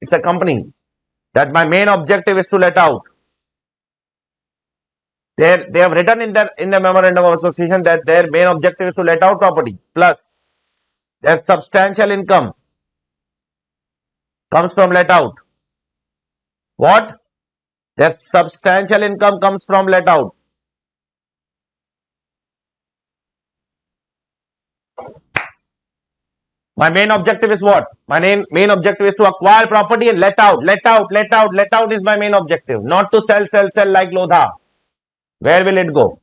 It's a company that my main objective is to let out. They have written in the memorandum of association that their main objective is to let out property. Plus, their substantial income comes from let out. What? Their substantial income comes from let out. My main objective is what? My main objective is to acquire property and let out. Let out is my main objective. Not to sell like Lodha. Where will it go?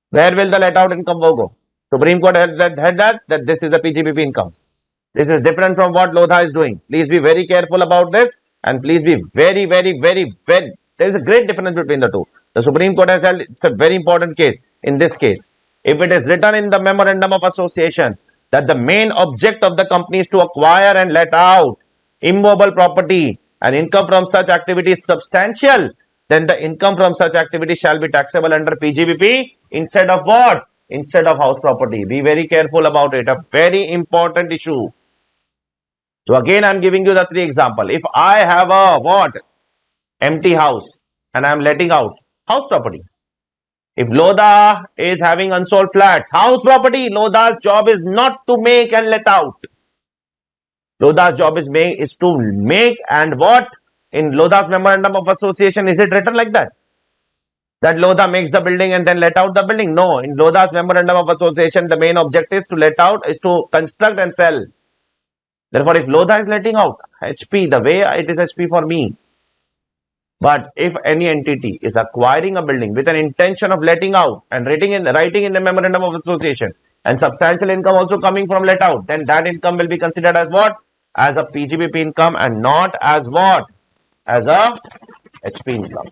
Where will the let out income go? Supreme Court had that this is the PGBP income. This is different from what Lodha is doing. Please be very careful about this and please be very, there is a great difference between the two. The Supreme Court has held it's a very important case. In this case, if it is written in the memorandum of association that the main object of the company is to acquire and let out immovable property and income from such activity is substantial, then the income from such activity shall be taxable under PGBP instead of what? Instead of house property. Be very careful about it. A very important issue. So again, I am giving you the 3 examples. If I have a what? Empty house. and I am letting out house property. If Lodha is having unsold flats, house property, Lodha's job is not to make and let out. Lodha's job is to make and what? In Lodha's memorandum of association, is it written like that? That Lodha makes the building and then let out the building? No. In Lodha's memorandum of association, the main objective is to let out, is to construct and sell. Therefore, if Lodha is letting out HP, the way it is HP for me. But if any entity is acquiring a building with an intention of letting out and writing in the memorandum of association and substantial income also coming from let out, then that income will be considered as what? As a PGBP income and not as what? As a HP income.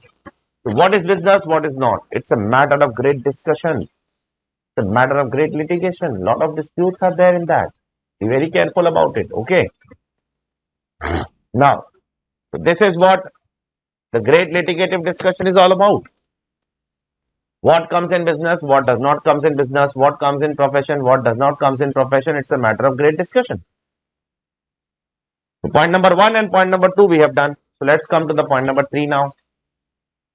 So what is business? What is not? It's a matter of great discussion. It's a matter of great litigation. A lot of disputes are there in that. Be very careful about it. Okay. Now, so this is what the great litigative discussion is all about. What comes in business, what does not comes in business, what comes in profession, what does not comes in profession. It's a matter of great discussion. So point number 1 and point number 2 we have done. So let's come to the point number 3 now.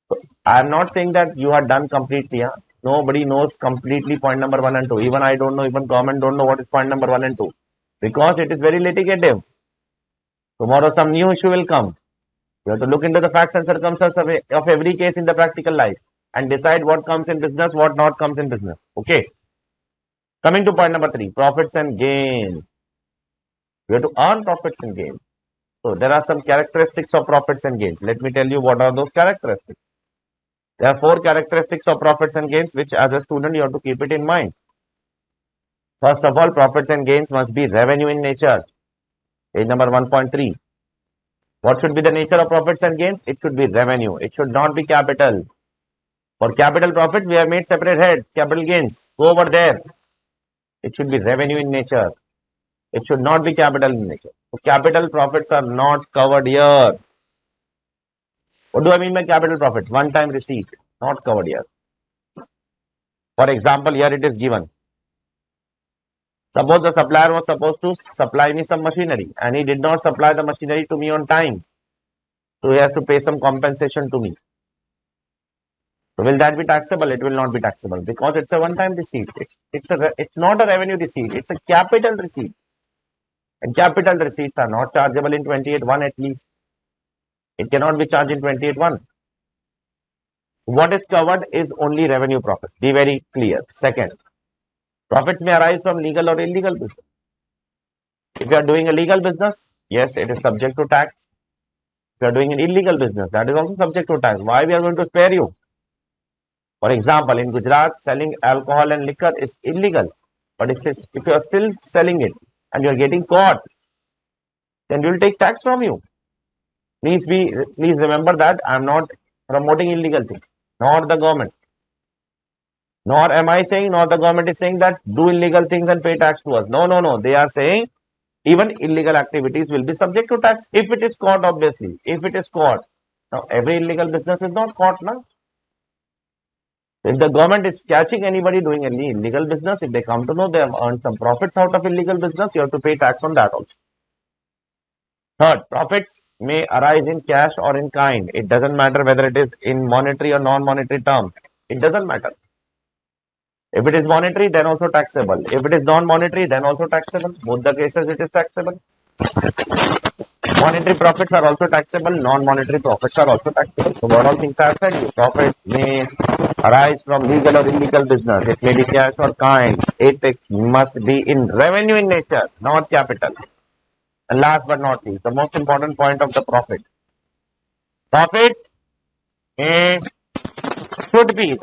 So I am not saying that you are done completely. Huh? Nobody knows completely point number 1 and 2. Even I don't know, even government don't know what is point number 1 and 2. Because it is very litigative. Tomorrow some new issue will come. You have to look into the facts and circumstances of every case in the practical life and decide what comes in business, what not comes in business. Okay. Coming to point number 3, profits and gains. You have to earn profits and gains. So there are some characteristics of profits and gains. Let me tell you what are those characteristics. There are 4 characteristics of profits and gains which as a student you have to keep it in mind. First of all, profits and gains must be revenue in nature. Page number 1.3. What should be the nature of profits and gains? It should be revenue. It should not be capital. For capital profits, we have made separate heads. Capital gains, go over there. It should be revenue in nature. It should not be capital in nature. So capital profits are not covered here. What do I mean by capital profits? One-time receipt, not covered here. For example, here it is given. Suppose the supplier was supposed to supply me some machinery and he did not supply the machinery to me on time. So he has to pay some compensation to me. So will that be taxable? It will not be taxable because it's a one-time receipt. It's not a revenue receipt. It's a capital receipt. And capital receipts are not chargeable in 28.1 at least. It cannot be charged in 28.1. What is covered is only revenue profits. Be very clear. Second, profits may arise from legal or illegal business. If you are doing a legal business, yes, it is subject to tax. If you are doing an illegal business, that is also subject to tax. Why we are going to spare you? For example, in Gujarat, selling alcohol and liquor is illegal. But if you are still selling it and you are getting caught, then we will take tax from you. Please remember that I am not promoting illegal things, nor the government. Nor am I saying, nor the government is saying that do illegal things and pay tax to us. No. They are saying even illegal activities will be subject to tax if it is caught, obviously. If it is caught. Now, every illegal business is not caught now. If the government is catching anybody doing any illegal business, if they come to know they have earned some profits out of illegal business, you have to pay tax on that also. Third, profits may arise in cash or in kind. It doesn't matter whether it is in monetary or non-monetary terms. It doesn't matter. If it is monetary, then also taxable. If it is non-monetary, then also taxable. Both the cases it is taxable. Monetary profits are also taxable. Non-monetary profits are also taxable. So what all things are said? Profits may arise from legal or illegal business. It may be cash or kind. It must be in revenue in nature, not capital. And last but not least, the most important point of the profit. Profit should be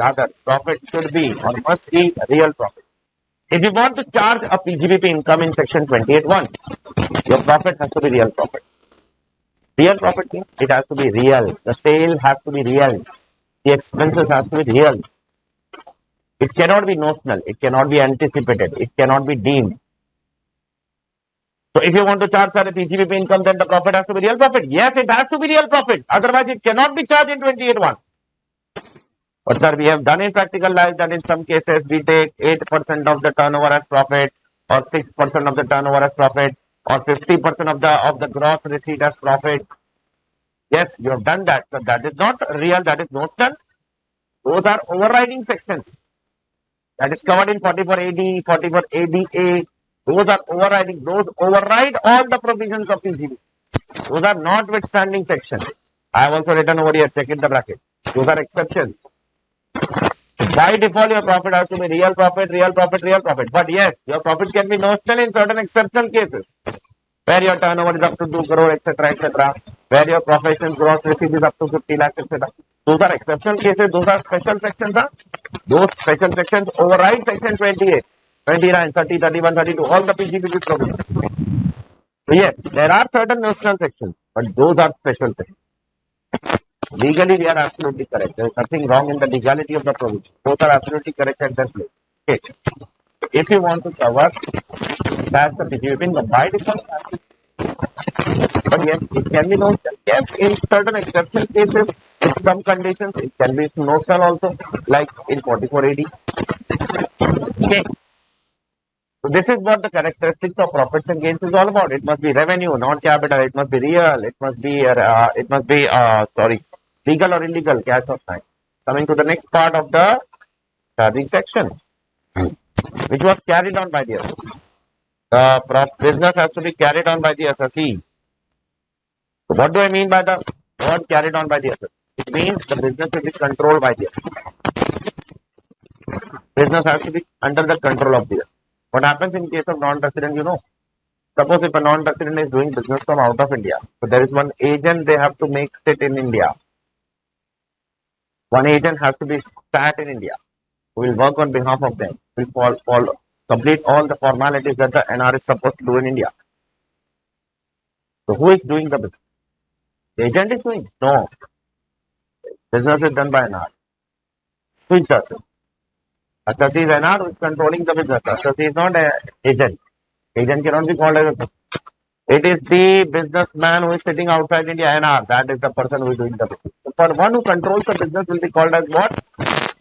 or must be real profit. If you want to charge a PGBP income in section 28.1, your profit has to be real profit. Real profit means it has to be real. The sale has to be real. The expenses have to be real. It cannot be notional. It cannot be anticipated. It cannot be deemed. So if you want to charge a PGBP income, then the profit has to be real profit. Yes, it has to be real profit. Otherwise, it cannot be charged in 28.1. But sir, we have done in practical life that in some cases we take 8% of the turnover as profit, or 6% of the turnover as profit, or 50% of the gross receipt as profit. Yes, you have done that. But that is not real, that is notional. Those are overriding sections. That is covered in 44AD, 44ADA. Those are overriding. Those override all the provisions of PGB. Those are notwithstanding sections. I have also written over here, check in the bracket. Those are exceptions. By default, your profit has to be real profit, real profit, real profit. But yes, your profit can be notional in certain exceptional cases, where your turnover is up to 2 crore, etc., etc., where your profession's gross receipt is up to 50 lakhs, etc. Those are exceptional cases, those are special sections. Those special sections override section 28, 29, 30, 31, 32, all the PGBP provisions. So yes, there are certain notional sections, but those are special sections. Legally, we are absolutely correct. There is nothing wrong in the legality of the provision. Both are absolutely correct at their place. Okay. If you want to cover, that's the PGBP income by default. But yes, it can be notional. Yes, in certain exceptional cases, with some conditions, it can be notional also, like in 4480. Okay. So this is what the characteristics of profits and gains is all about. It must be revenue, non-capital. It must be real. It must be legal or illegal, cash or time. Coming to the next part of the charging section, which was carried on by the SSE. The business has to be carried on by the SSE. So what do I mean by the word carried on by the SSE? It means the business will be controlled by the SSE. Business has to be under the control of the SSE. What happens in case of non-resident, you know? Suppose if a non-resident is doing business from out of India, so there is one agent they have to make sit in India. One agent has to be sat in India, who will work on behalf of them, will complete all the formalities that the NR is supposed to do in India. So who is doing the business? The agent is doing? No. Business is done by NR. Who is does it? SSE is NR who is controlling the business. SSE is not an agent. Agent cannot be called as a business. It is the businessman who is sitting outside India, NR. That is the person who is doing the business. So for one who controls the business will be called as what?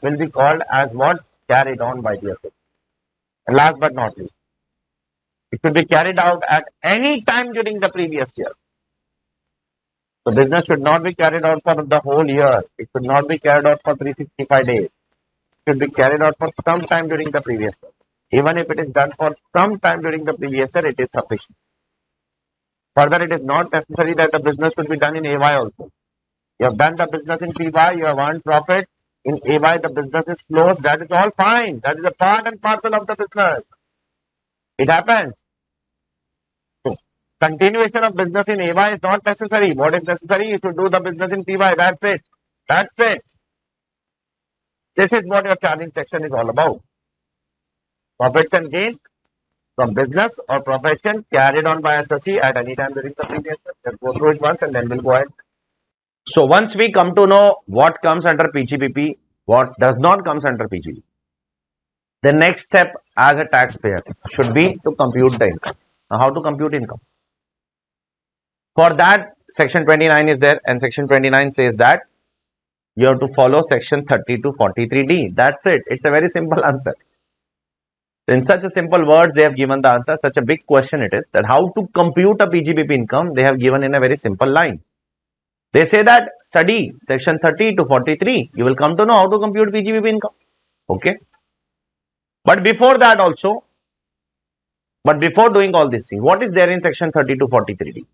Will be called as what? Carried on by the SSE. And last but not least, it should be carried out at any time during the previous year. So business should not be carried out for the whole year. It should not be carried out for 365 days. It should be carried out for some time during the previous year. Even if it is done for some time during the previous year, it is sufficient. Further, it is not necessary that the business should be done in AY also. You have done the business in PY, you have earned profit. In AY, the business is closed. That is all fine. That is a part and parcel of the business. It happens. So, continuation of business in AY is not necessary. What is necessary? You should do the business in PY. That's it. That's it. This is what your charging section is all about. Profits and gains from business or profession carried on by SSE at any time during the previous year. Let's go through it once and then we'll go ahead. So once we come to know what comes under PGBP, what does not comes under PGBP, the next step as a taxpayer should be to compute the income. Now, how to compute income? For that, section 29 is there, and section 29 says that you have to follow section 30 to 43D. That's it. It's a very simple answer. In such a simple words, they have given the answer. Such a big question it is that how to compute a PGBP income, they have given in a very simple line. They say that study section 30 to 43. You will come to know how to compute PGBP income. Okay. But before that also, before doing all this thing, what is there in section 30 to 43D?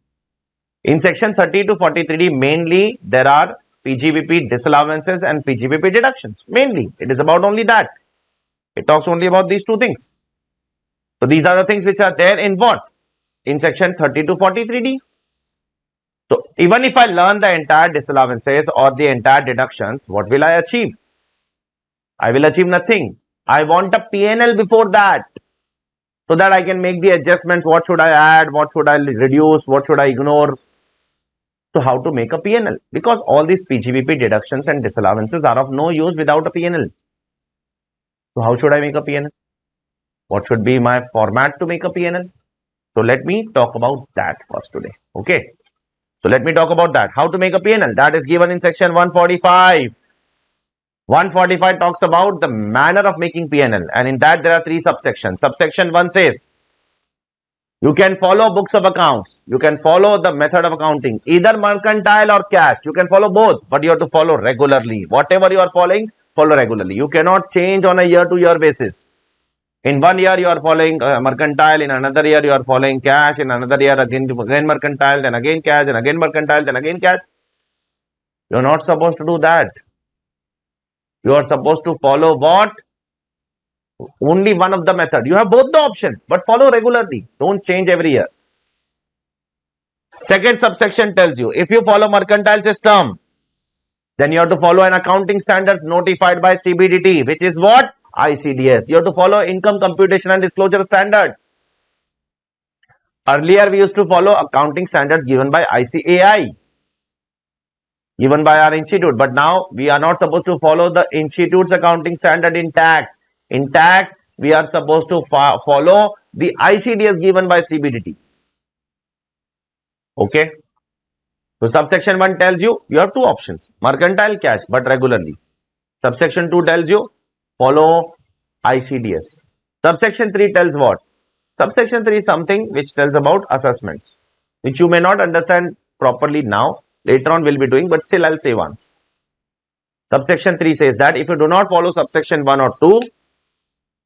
In section 30 to 43D, mainly there are PGBP disallowances and PGBP deductions. Mainly, it is about only that. It talks only about these two things. So these are the things which are there in what? In section 30 to 43D. So even if I learn the entire disallowances or the entire deductions, what will I achieve? I will achieve nothing. I want a PNL before that, so that I can make the adjustments. What should I add? What should I reduce? What should I ignore? So how to make a PNL? Because all these PGBP deductions and disallowances are of no use without a PNL. So how should I make a PNL? What should be my format to make a PNL? So let me talk about that first today. Okay. So let me talk about that. How to make a PNL? That is given in section 145. 145 talks about the manner of making PNL, and in that there are three subsections. Subsection 1 says You can follow books of accounts. You can follow the method of accounting, either mercantile or cash. You can follow both, but you have to follow regularly. Whatever you are following, follow regularly. You cannot change on a year-to-year basis. In one year, you are following mercantile. In another year, you are following cash. In another year, again mercantile, then again cash, then again mercantile, then again cash. You are not supposed to do that. You are supposed to follow what? Only one of the method. You have both the options, but follow regularly. Don't change every year. Second subsection tells you, if you follow mercantile system, then you have to follow an accounting standards notified by CBDT, which is what? ICDS. You have to follow income computation and disclosure standards. Earlier, we used to follow accounting standards given by ICAI, given by our institute. But now, we are not supposed to follow the institute's accounting standard in tax. In tax, we are supposed to follow the ICDS given by CBDT. Okay. So, subsection 1 tells you, you have two options, mercantile, cash, but regularly. Subsection 2 tells you, follow ICDS. Subsection 3 tells what? Subsection 3 is something which tells about assessments, which you may not understand properly now. Later on, we'll be doing, but still I'll say once. Subsection 3 says that if you do not follow subsection 1 or 2,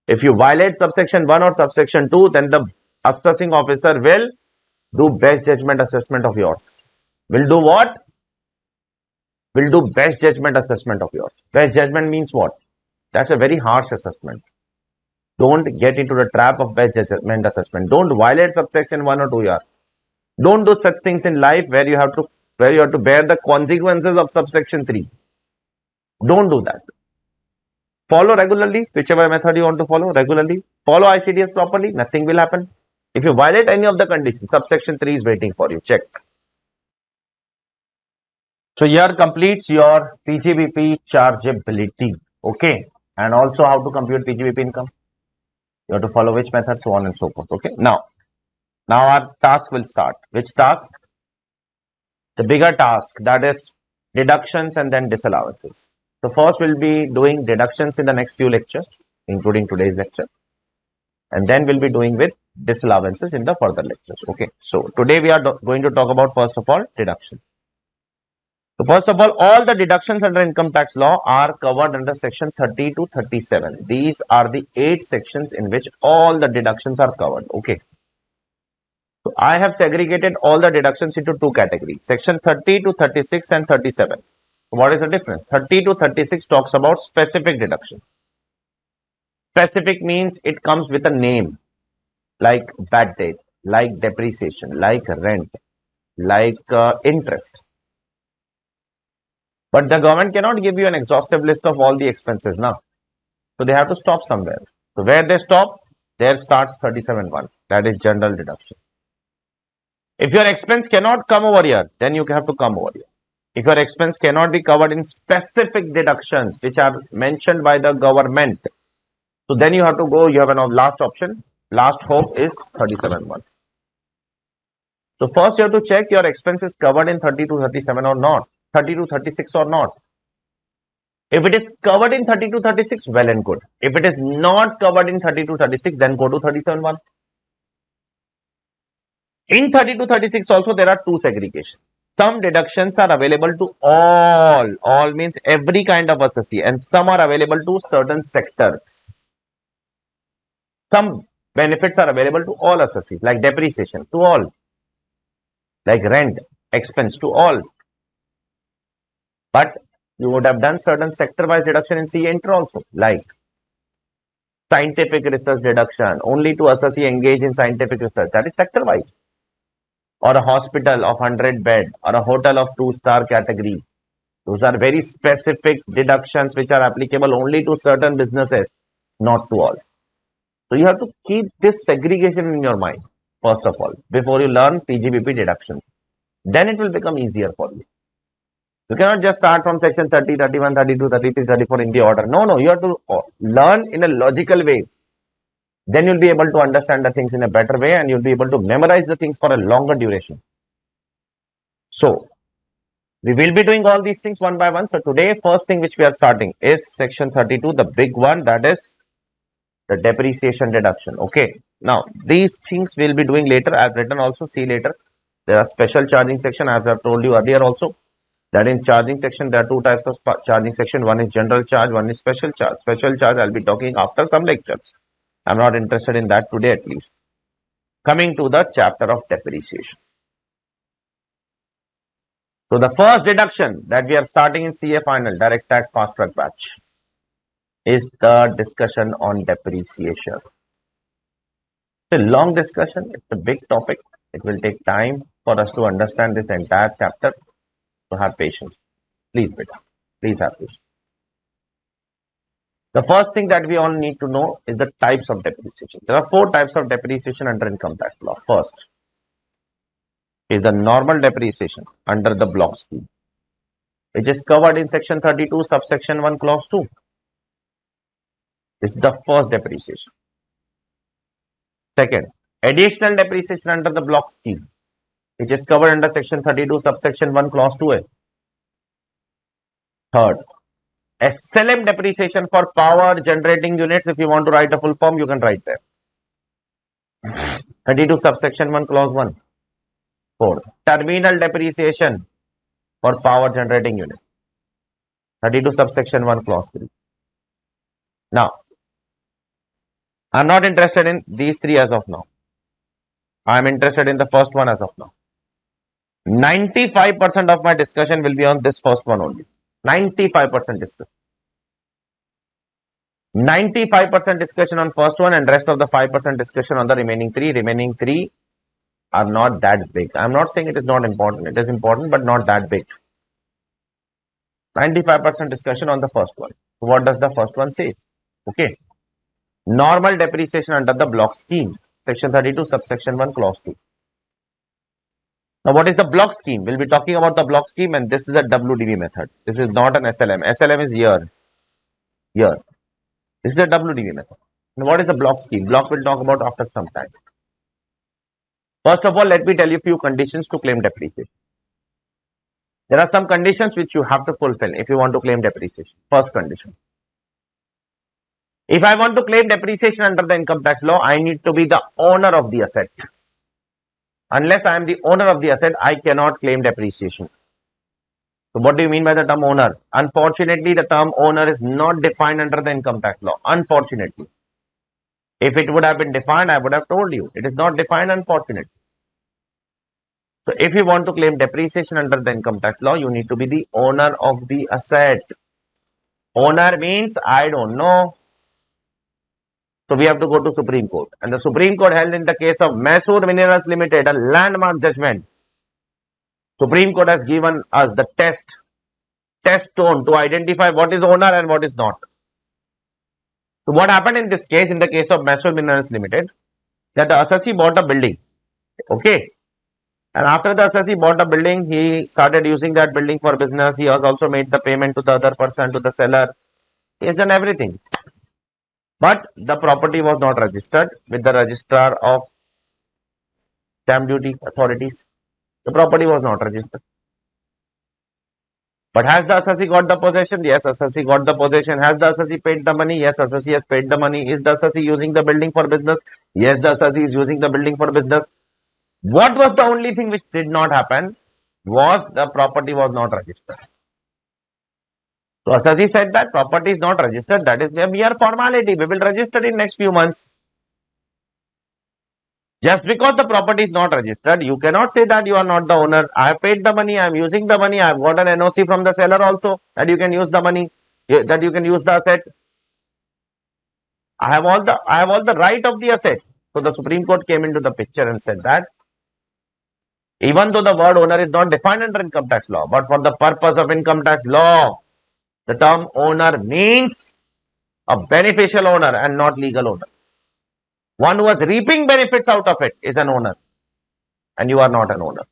if you violate subsection 1 or subsection 2, then the assessing officer will do best judgment assessment of yours. Will do what? Will do best judgment assessment of yours. Best judgment means what? That's a very harsh assessment. Don't get into the trap of best judgment assessment. Don't violate subsection 1 or 2 here. Don't do such things in life where you have to bear the consequences of subsection 3. Don't do that. Follow regularly, whichever method you want to follow regularly. Follow ICDS properly, nothing will happen. If you violate any of the conditions, subsection 3 is waiting for you. Check. So here completes your PGBP chargeability. Okay. And also how to compute PGBP income. You have to follow which method, so on and so forth. Okay. Now our task will start. Which task? The bigger task, that is deductions and then disallowances. So first we'll be doing deductions in the next few lectures, including today's lecture. And then we'll be doing with disallowances in the further lectures. Okay. So today we are going to talk about first of all deduction. So first of all the deductions under income tax law are covered under section 30 to 37. These are the 8 sections in which all the deductions are covered. Okay. So I have segregated all the deductions into 2 categories, section 30 to 36 and 37. So what is the difference? 30 to 36 talks about specific deduction. Specific means it comes with a name, like bad debt, like depreciation, like rent, like interest. But the government cannot give you an exhaustive list of all the expenses now. So they have to stop somewhere. So where they stop, there starts 37(1). That is general deduction. If your expense cannot come over here, then you have to come over here. If your expense cannot be covered in specific deductions which are mentioned by the government, so then you have to go, you have a last option. Last hope is 37(1). So first you have to check your expense is covered in 30 to 37 or not. 30 to 36 or not. If it is covered in 30 to 36, well and good. If it is not covered in 30 to 36, then go to 37(1). In 30 to 36 also there are 2 segregations. Some deductions are available to all. All means every kind of assessee, and some are available to certain sectors. Some benefits are available to all assessees, like depreciation to all, like rent, expense to all. But you would have done certain sector-wise deduction in CA Inter also, like scientific research deduction, only to assessee engaged in scientific research, that is sector-wise. Or a hospital of 100 bed, or a hotel of 2-star category. Those are very specific deductions which are applicable only to certain businesses, not to all. So you have to keep this segregation in your mind, first of all, before you learn PGBP deductions. Then it will become easier for you. You cannot just start from section 30, 31, 32, 33, 34 in the order. No, you have to learn in a logical way. Then you'll be able to understand the things in a better way, and you'll be able to memorize the things for a longer duration. So, we will be doing all these things one by one. So, today, first thing which we are starting is section 32, the big one, that is the depreciation deduction. Okay. Now, these things we'll be doing later. I've written also, see later. There are special charging section, as I've told you earlier also. That in charging section, there are two types of charging section. One is general charge, one is special charge. Special charge, I'll be talking after some lectures. I'm not interested in that today at least. Coming to the chapter of depreciation. So the first deduction that we are starting in CA final, direct tax fast track batch, is the discussion on depreciation. It's a long discussion. It's a big topic. It will take time for us to understand this entire chapter. So have patience. Please, beta. Please have patience. The first thing that we all need to know is the types of depreciation. There are four types of depreciation under income tax law. First is the normal depreciation under the block scheme, which is covered in section 32, subsection 1, clause 2. This is the first depreciation. Second, additional depreciation under the block scheme, which is covered under section 32, subsection 1, clause 2a. Third, SLM depreciation for power generating units. If you want to write a full form, you can write there. 32, subsection 1, clause 1. Fourth, terminal depreciation for power generating unit. 32, subsection 1, clause 3. Now, I'm not interested in these three as of now. I'm interested in the first one as of now. 95% of my discussion will be on this first one only. 95% discussion. 95% discussion on first one and rest of the 5% discussion on the remaining three. Remaining three are not that big. I'm not saying it is not important. It is important, but not that big. 95% discussion on the first one. What does the first one say? Okay. Normal depreciation under the block scheme. Section 32, subsection 1, clause 2. Now, what is the block scheme? We'll be talking about the block scheme, and this is a WDV method. This is not an SLM. SLM is year. Year. This is a WDV method. Now, what is the block scheme? Block we'll talk about after some time. First of all, let me tell you a few conditions to claim depreciation. There are some conditions which you have to fulfill if you want to claim depreciation. First condition. If I want to claim depreciation under the income tax law, I need to be the owner of the asset. Unless I am the owner of the asset, I cannot claim depreciation. So what do you mean by the term owner? Unfortunately, the term owner is not defined under the income tax law. Unfortunately. If it would have been defined, I would have told you. It is not defined, unfortunately. So if you want to claim depreciation under the income tax law, you need to be the owner of the asset. Owner means, I don't know. So we have to go to Supreme Court. And the Supreme Court held in the case of Mysore Minerals Limited, a landmark judgment. Supreme Court has given us the test tone to identify what is owner and what is not. So what happened in this case, in the case of Mysore Minerals Limited, that the assessee bought a building. Okay. And after the assessee bought a building, he started using that building for business. He has also made the payment to the other person, to the seller. He has done everything. But the property was not registered with the registrar of stamp duty authorities. The property was not registered. But has the assessee got the possession? Yes, assessee got the possession. Has the assessee paid the money? Yes, assessee has paid the money. Is the assessee using the building for business? Yes, the assessee is using the building for business. What was the only thing which did not happen? Was the property was not registered. So assessee said that property is not registered. That is a mere formality. We will register in next few months. Just because the property is not registered, you cannot say that you are not the owner. I have paid the money. I am using the money. I have got an NOC from the seller also that you can use the money, that you can use the asset. I have all the right of the asset. So the Supreme Court came into the picture and said that even though the word owner is not defined under income tax law, but for the purpose of income tax law, the term owner means a beneficial owner and not legal owner. One who is reaping benefits out of it is an owner. And you are not an owner.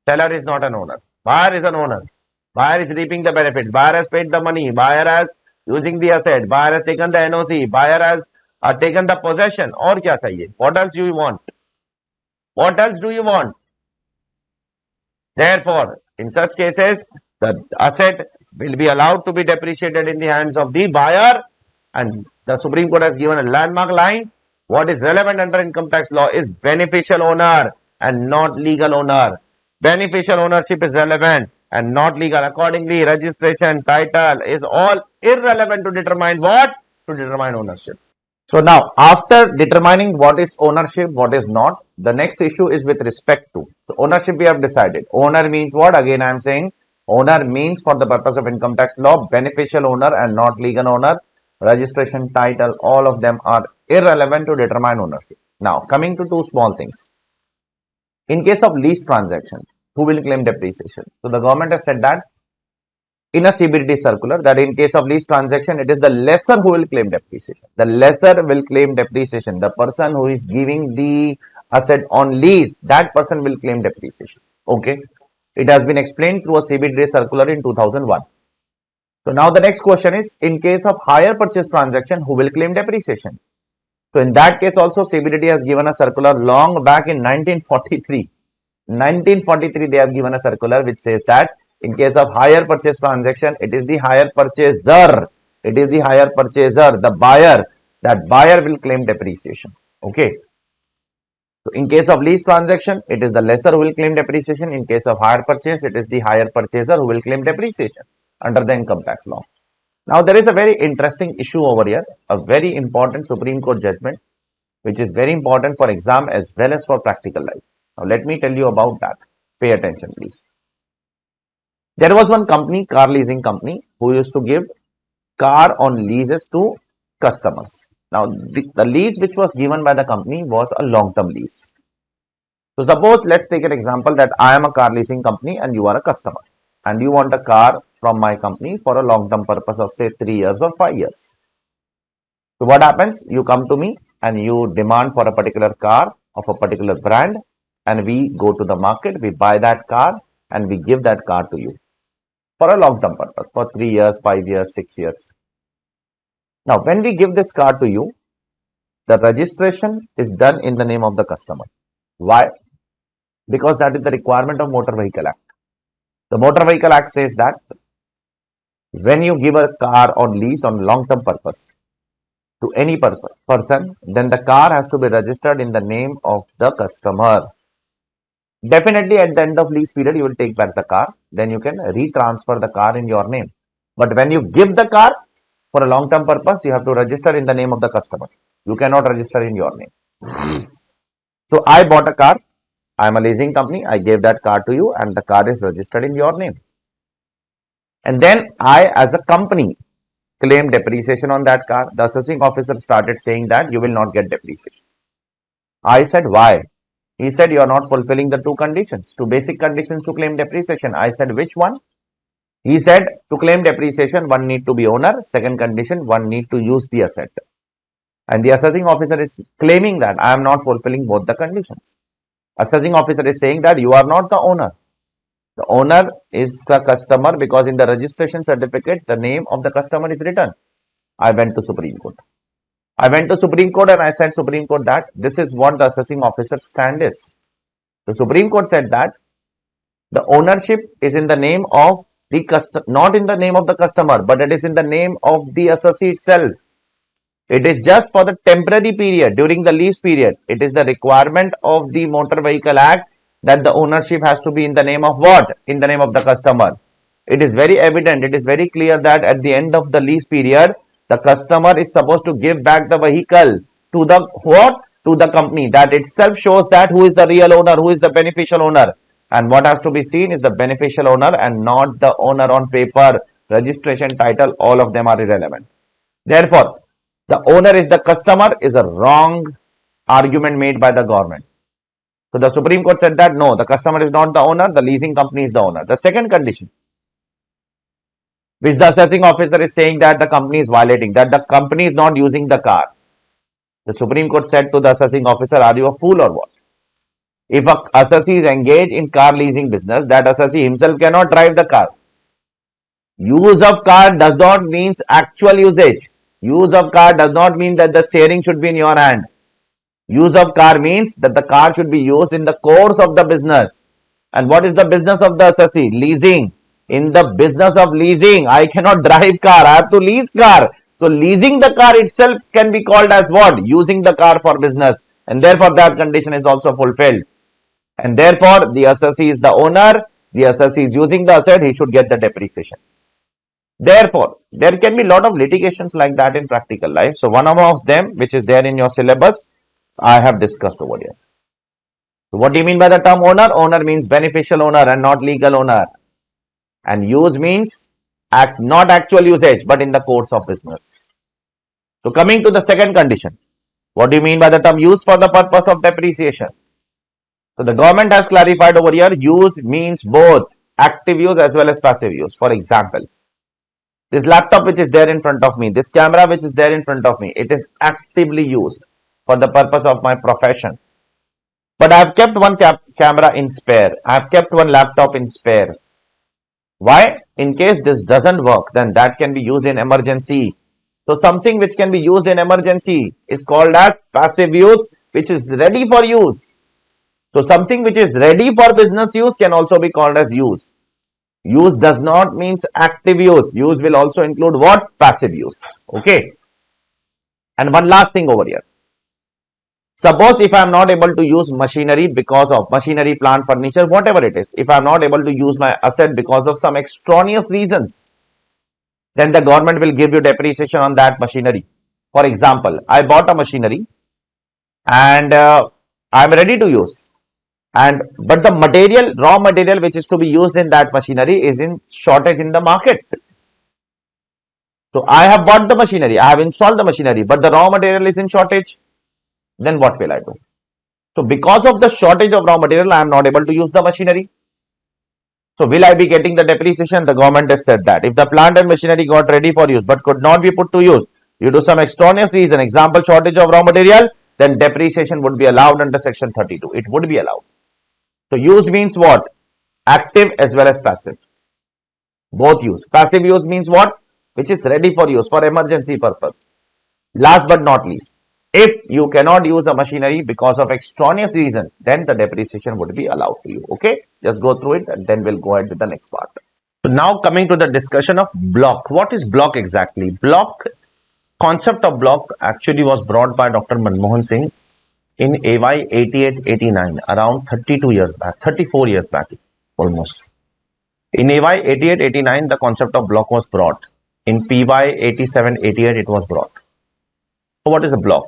Seller is not an owner. Buyer is an owner. Buyer is reaping the benefits. Buyer has paid the money. Buyer has using the asset. Buyer has taken the NOC. Buyer has taken the possession. Or kya chahiye? What else do you want? What else do you want? Therefore, in such cases, the asset will be allowed to be depreciated in the hands of the buyer. And the Supreme Court has given a landmark line What is relevant under income tax law is beneficial owner and not legal owner. Beneficial ownership is relevant and not legal. Accordingly, registration, title is all irrelevant to determine what? To determine ownership. So now, after determining what is ownership, what is not, the next issue is with respect to. So ownership we have decided. Owner means what? Again, I am saying owner means for the purpose of income tax law, beneficial owner and not legal owner. Registration, title, all of them are irrelevant to determine ownership. Now, coming to two small things. In case of lease transaction, who will claim depreciation? So the government has said that in a CBDT circular that in case of lease transaction, it is the lessor who will claim depreciation. The lessor will claim depreciation. The person who is giving the asset on lease, that person will claim depreciation. Okay. It has been explained through a CBDT circular in 2001. So now the next question is, in case of hire purchase transaction, who will claim depreciation? So in that case also CBDT has given a circular long back in 1943. 1943 they have given a circular which says that in case of hire purchase transaction, it is the hire purchaser. It is the hire purchaser, the buyer. That buyer will claim depreciation. Okay. So in case of lease transaction, it is the lessor who will claim depreciation. In case of hire purchase, it is the hire purchaser who will claim depreciation under the income tax law. Now there is a very interesting issue over here, a very important Supreme Court judgment, which is very important for exam as well as for practical life. Now let me tell you about that. Pay attention, please. There was one company, car leasing company, who used to give car on leases to customers. Now, the lease which was given by the company was a long-term lease. So, suppose let's take an example that I am a car leasing company and you are a customer and you want a car from my company for a long-term purpose of say 3 years or 5 years. So, what happens? You come to me and you demand for a particular car of a particular brand and we go to the market, we buy that car and we give that car to you for a long-term purpose, for 3 years, 5 years, 6 years. Now, when we give this car to you, the registration is done in the name of the customer. Why? Because that is the requirement of Motor Vehicle Act. The Motor Vehicle Act says that when you give a car on lease on long-term purpose to any person, then the car has to be registered in the name of the customer. Definitely at the end of lease period, you will take back the car. Then you can retransfer the car in your name. But when you give the car for a long-term purpose, you have to register in the name of the customer. You cannot register in your name. So I bought a car. I am a leasing company. I gave that car to you and the car is registered in your name. And then I as a company claim depreciation on that car. The assessing officer started saying that you will not get depreciation. I said, why? He said, you are not fulfilling the two conditions, two basic conditions to claim depreciation. I said, which one? He said, to claim depreciation, one need to be owner. Second condition, one need to use the asset. And the assessing officer is claiming that I am not fulfilling both the conditions. Assessing officer is saying that you are not the owner. The owner is the customer because in the registration certificate, the name of the customer is written. I went to Supreme Court. I went to Supreme Court and I said Supreme Court that this is what the assessing officer's stand is. The Supreme Court said that the ownership is in the name of the customer, not in the name of the customer, but it is in the name of the assessee itself. It is just for the temporary period during the lease period. It is the requirement of the Motor Vehicle Act that the ownership has to be in the name of what? In the name of the customer. It is very evident, it is very clear that at the end of the lease period, the customer is supposed to give back the vehicle to the what? To the company. That itself shows that who is the real owner, who is the beneficial owner. And what has to be seen is the beneficial owner and not the owner on paper, registration, title, all of them are irrelevant. Therefore, the owner is the customer is a wrong argument made by the government. So the Supreme Court said that no, the customer is not the owner, the leasing company is the owner. The second condition, which the assessing officer is saying that the company is violating, that the company is not using the car. The Supreme Court said to the assessing officer, are you a fool or what? If a assessee is engaged in car leasing business, that assessee himself cannot drive the car. Use of car does not mean actual usage. Use of car does not mean that the steering should be in your hand. Use of car means that the car should be used in the course of the business. And what is the business of the assessee? Leasing. In the business of leasing, I cannot drive car. I have to lease car. So leasing the car itself can be called as what? Using the car for business. And therefore that condition is also fulfilled. And therefore the assessee is the owner. The assessee is using the asset. He should get the depreciation. Therefore, there can be a lot of litigations like that in practical life. So one of them, which is there in your syllabus, I have discussed over here. So what do you mean by the term owner? Owner means beneficial owner and not legal owner. And use means not actual usage, but in the course of business. So coming to the second condition, what do you mean by the term use for the purpose of depreciation? So the government has clarified over here, use means both active use as well as passive use. For example, this laptop which is there in front of me, this camera which is there in front of me, it is actively used for the purpose of my profession. But I have kept one camera in spare. I have kept one laptop in spare. Why? In case this doesn't work, then that can be used in emergency. So something which can be used in emergency is called as passive use, which is ready for use. So something which is ready for business use can also be called as use. Use does not mean active use. Use will also include what? Passive use. Okay. And one last thing over here. Suppose if I am not able to use machinery because of machinery, plant, furniture, whatever it is, if I am not able to use my asset because of some extraneous reasons, then the government will give you depreciation on that machinery. For example, I bought a machinery and I am ready to use. But the raw material which is to be used in that machinery is in shortage in the market. So I have bought the machinery, I have installed the machinery, but the raw material is in shortage. Then what will I do? So because of the shortage of raw material, I am not able to use the machinery. So will I be getting the depreciation? The government has said that if the plant and machinery got ready for use but could not be put to use due to some extraneous reason, example shortage of raw material, then depreciation would be allowed under section 32. It would be allowed. So use means what? Active as well as passive. Both use. Passive use means what? Which is ready for use for emergency purpose. Last but not least, if you cannot use a machinery because of extraneous reason, then the depreciation would be allowed to you. Okay, just go through it and then we'll go ahead with the next part. So now coming to the discussion of block. What is block exactly? Block, concept of block actually was brought by Dr. Manmohan Singh in AY 88-89, around 32 years back, 34 years back almost. In AY 88-89, the concept of block was brought. In PY 87-88, it was brought. So what is a block?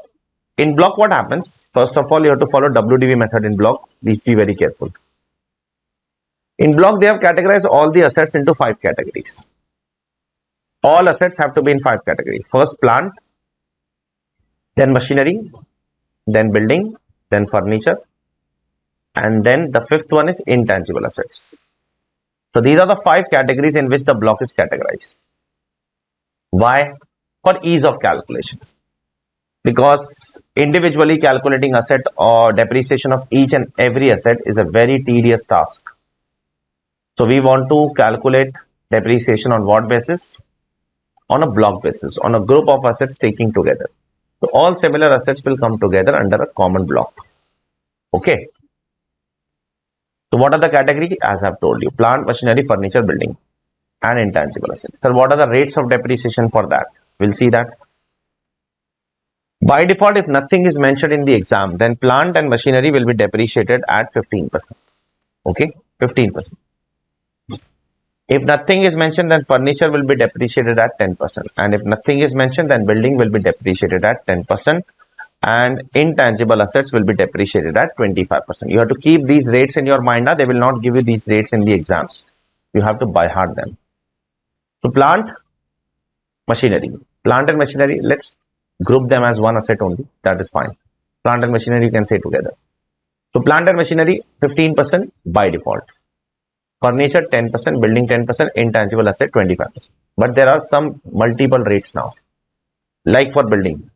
In block, what happens? First of all, you have to follow WDV method in block. Please be very careful. In block, they have categorized all the assets into 5 categories. All assets have to be in 5 categories. First, plant, then machinery, then building, then furniture, and then the 5th one is intangible assets. So these are the 5 categories in which the block is categorized. Why? For ease of calculations. Because individually calculating asset or depreciation of each and every asset is a very tedious task. So we want to calculate depreciation on what basis? On a block basis, on a group of assets taking together. So all similar assets will come together under a common block. Okay. So what are the categories? As I have told you, plant, machinery, furniture, building, and intangible assets. So what are the rates of depreciation for that? We'll see that. By default, if nothing is mentioned in the exam, then plant and machinery will be depreciated at 15%. Okay, 15%. If nothing is mentioned, then furniture will be depreciated at 10%. And if nothing is mentioned, then building will be depreciated at 10%. And intangible assets will be depreciated at 25%. You have to keep these rates in your mind. They will not give you these rates in the exams. You have to by heart them. So plant, machinery. Plant and machinery, let's group them as one asset only. That is fine. Plant and machinery you can say together. So plant and machinery 15% by default. Furniture 10%, building 10%, intangible asset 25%. But there are some multiple rates now. Like for building.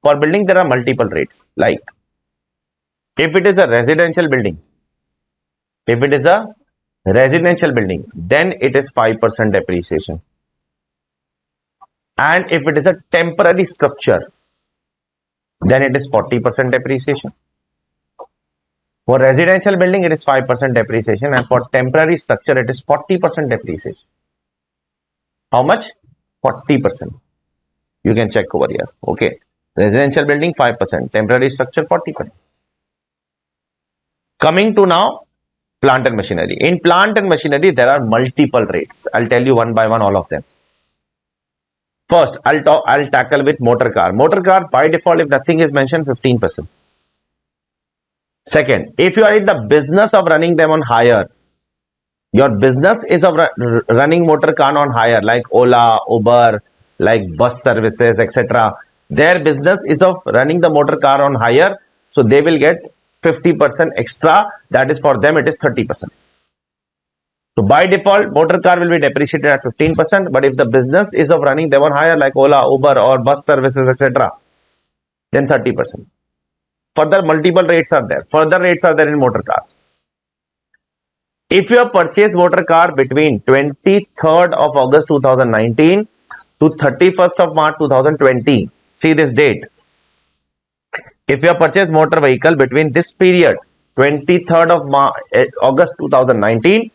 For building there are multiple rates. Like if it is a residential building, then it is 5% depreciation. And if it is a temporary structure, then it is 40% depreciation. For residential building, it is 5% depreciation, and for temporary structure, it is 40% depreciation. How much? 40%. You can check over here. Okay. Residential building 5%, temporary structure 40%. Coming to now plant and machinery. In plant and machinery, there are multiple rates. I'll tell you one by one all of them. First, I'll tackle with motor car. Motor car by default, if nothing is mentioned, 15%. Second, if you are in the business of running them on hire, your business is of running motor car on hire, like Ola, Uber, like bus services, etc. Their business is of running the motor car on hire, so they will get 50% extra. That is for them, it is 30%. So by default, motor car will be depreciated at 15%. But if the business is of running them on hire, like Ola, Uber, or bus services, etc., then 30%. Further, multiple rates are there. Further rates are there in motor car. If you have purchased motor car between 23rd of August 2019 to 31st of March 2020, see this date. If you have purchased motor vehicle between this period, 23rd of August 2019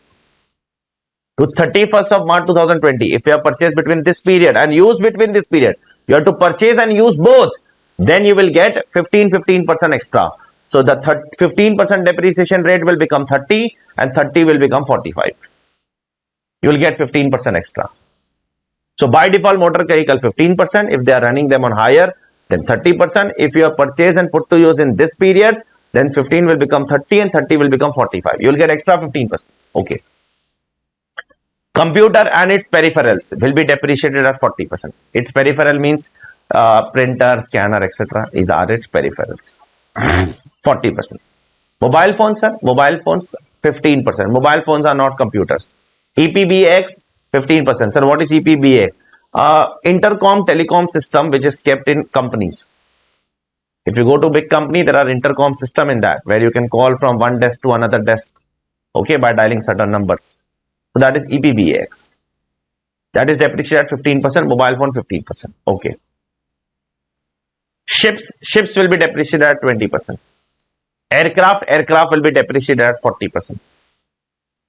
to 31st of March 2020, if you have purchased between this period and used between this period, you have to purchase and use both, then you will get 15% extra. So the 15% depreciation rate will become 30 and 30 will become 45. You will get 15% extra. So by default, motor vehicle 15%. If they are running them on hire, then 30%. If you have purchased and put to use in this period, then 15 will become 30 and 30 will become 45. You will get extra 15%. Okay. Computer and its peripherals will be depreciated at 40%. Its peripheral means printer, scanner, etc. These are its peripherals. 40%. Mobile phones, sir. Mobile phones 15%. Mobile phones are not computers. EPBX 15%. Sir, what is EPBX? Intercom telecom system which is kept in companies. If you go to big company, there are intercom system in that where you can call from one desk to another desk, okay, by dialing certain numbers. So that is EPBX. That is depreciated at 15%. Mobile phone 15%. Okay. Ships will be depreciated at 20%. Aircraft will be depreciated at 40%.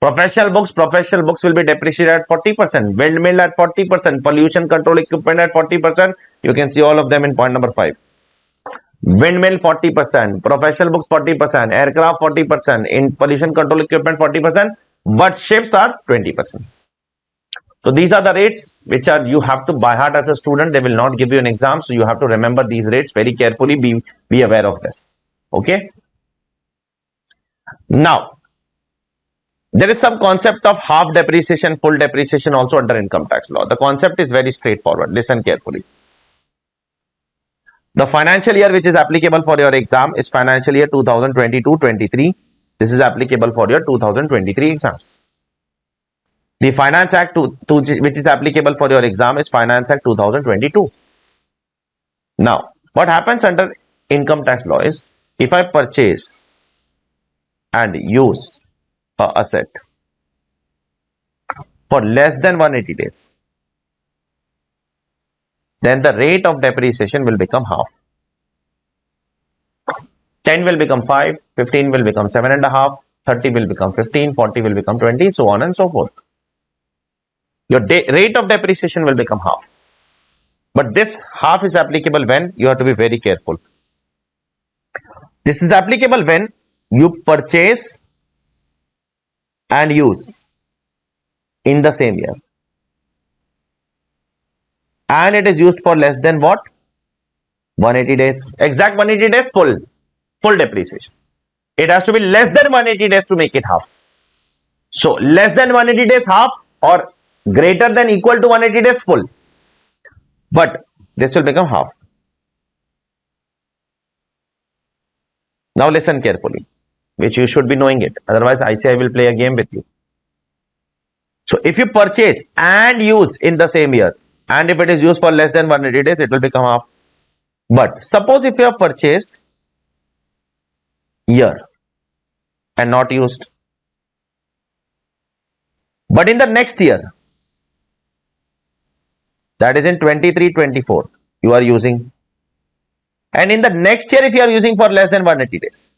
Professional books will be depreciated at 40%. Windmill at 40%. Pollution control equipment at 40%. You can see all of them in point number 5. Windmill 40%. Professional books 40%. Aircraft 40%. In pollution control equipment 40%. But ships are 20%. So these are the rates which are you have to by heart as a student. They will not give you an exam. So you have to remember these rates very carefully. Be aware of this. Okay. Now, there is some concept of half depreciation, full depreciation also under income tax law. The concept is very straightforward. Listen carefully. The financial year which is applicable for your exam is financial year 2022-23. This is applicable for your 2023 exams. The Finance Act which is applicable for your exam is Finance Act 2022. Now, what happens under income tax law is if I purchase and use an asset for less than 180 days, then the rate of depreciation will become half. 10 will become 5, 15 will become 7.5, 30 will become 15, 40 will become 20, so on and so forth. Your rate of depreciation will become half. But this half is applicable when you have to be very careful. This is applicable when you purchase and use in the same year. And it is used for less than what? 180 days. Exact 180 days, full depreciation. It has to be less than 180 days to make it half. So less than 180 days half or greater than equal to 180 days full. But this will become half. Now listen carefully, which you should be knowing it. Otherwise, ICI will play a game with you. So if you purchase and use in the same year, and if it is used for less than 180 days, it will become half. But suppose if you have purchased year and not used, but in the next year, that is in 23-24, you are using, and in the next year if you are using for less than 180 days,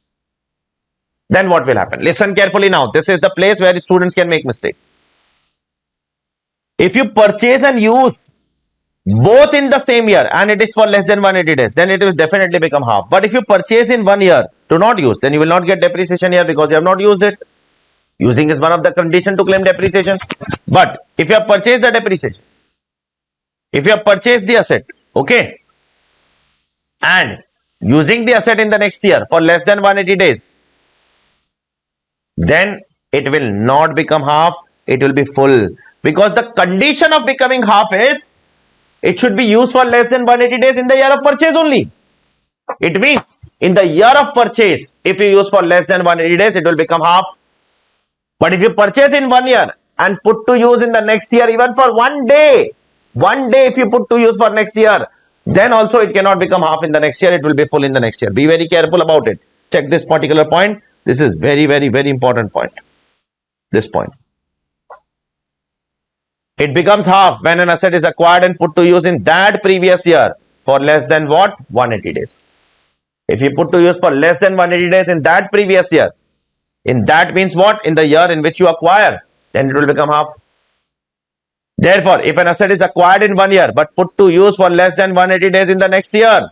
then what will happen? Listen carefully now. This is the place where students can make mistake. If you purchase and use both in the same year and it is for less than 180 days, then it will definitely become half. But if you purchase in 1 year to not use, then you will not get depreciation here because you have not used it. Using is one of the condition to claim depreciation. But if you have purchased the depreciation, if you have purchased the asset, okay, and using the asset in the next year for less than 180 days, then it will not become half, it will be full. Because the condition of becoming half is it should be used for less than 180 days in the year of purchase only. It means in the year of purchase, if you use for less than 180 days, it will become half. But if you purchase in 1 year and put to use in the next year, even for 1 day if you put to use for next year, then also it cannot become half in the next year, it will be full in the next year. Be very careful about it. Check this particular point. This is very, very, very important point. This point. It becomes half when an asset is acquired and put to use in that previous year for less than what? 180 days. If you put to use for less than 180 days in that previous year, in that means what? In the year in which you acquire, then it will become half. Therefore, if an asset is acquired in 1 year but put to use for less than 180 days in the next year,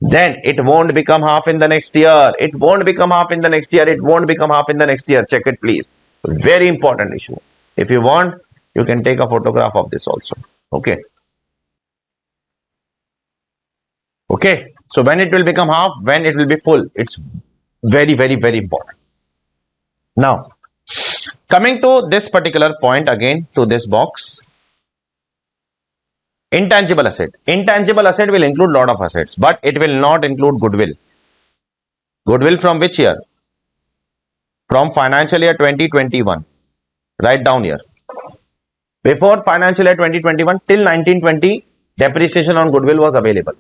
then it won't become half in the next year. It won't become half in the next year. It won't become half in the next year. Check it, please. Very important issue. If you want, you can take a photograph of this also. Okay. Okay. So when it will become half, when it will be full, it's very, very, very important. Now, coming to this particular point again, to this box. Intangible asset. Intangible asset will include lot of assets, but it will not include goodwill. Goodwill from which year? From financial year 2021. Write down here. Before financial year 2021 till 1920, depreciation on goodwill was available.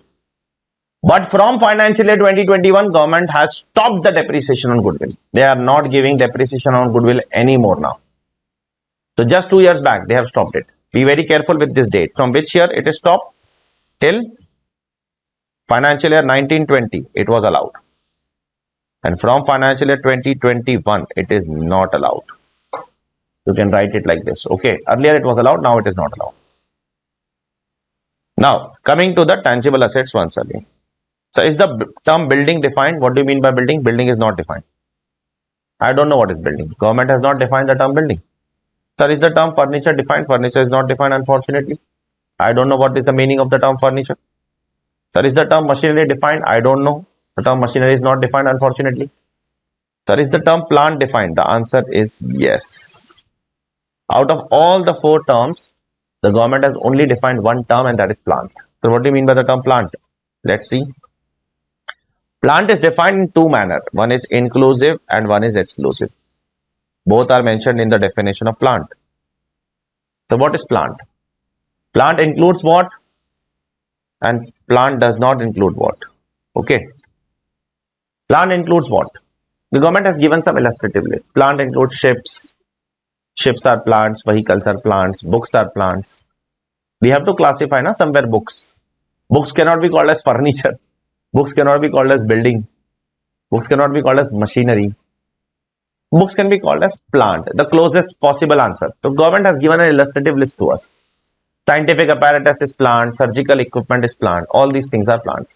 But from financial year 2021, government has stopped the depreciation on goodwill. They are not giving depreciation on goodwill anymore now. So just 2 years back, they have stopped it. Be very careful with this date. From which year it is stopped? Till financial year 1920, it was allowed. And from financial year 2021, it is not allowed. You can write it like this. Okay. Earlier it was allowed, now it is not allowed. Now, coming to the tangible assets once again. So, is the term building defined? What do you mean by building? Building is not defined. I don't know what is building. Government has not defined the term building. Sir, is the term furniture defined? Furniture is not defined, unfortunately. I don't know what is the meaning of the term furniture. Sir, is the term machinery defined? I don't know. The term machinery is not defined, unfortunately. Sir, is the term plant defined? The answer is yes. Out of all the 4 terms, the government has only defined one term, and that is plant. So, what do you mean by the term plant? Let's see. Plant is defined in 2 manners. One is inclusive and one is exclusive. Both are mentioned in the definition of plant. So, what is plant? Plant includes what? And plant does not include what? Okay. Plant includes what? The government has given some illustrative list. Plant includes ships. Ships are plants, vehicles are plants, books are plants. We have to classify somewhere books. Books cannot be called as furniture. Books cannot be called as building. Books cannot be called as machinery. Books can be called as plant. The closest possible answer. So government has given an illustrative list to us. Scientific apparatus is plant. Surgical equipment is plant. All these things are plants.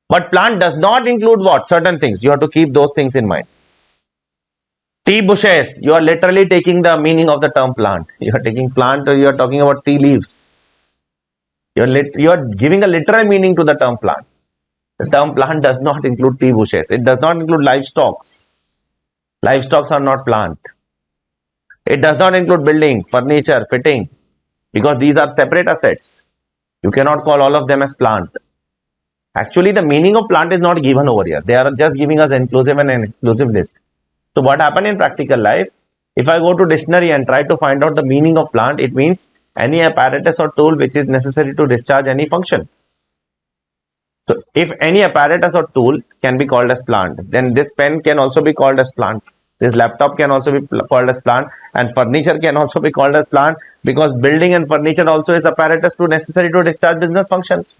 But plant does not include what? Certain things. You have to keep those things in mind. Tea bushes, you are literally taking the meaning of the term plant. You are taking plant, or you are talking about tea leaves. You are giving a literal meaning to the term plant. The term plant does not include tea bushes. It does not include livestock. Livestock are not plant. It does not include building, furniture, fitting, because these are separate assets. You cannot call all of them as plant. Actually, the meaning of plant is not given over here. They are just giving us inclusive and an exclusive list. So what happened in practical life? If I go to dictionary and try to find out the meaning of plant, it means any apparatus or tool which is necessary to discharge any function. So if any apparatus or tool can be called as plant, then this pen can also be called as plant. This laptop can also be called as plant, and furniture can also be called as plant, because building and furniture also is apparatus to necessary to discharge business functions.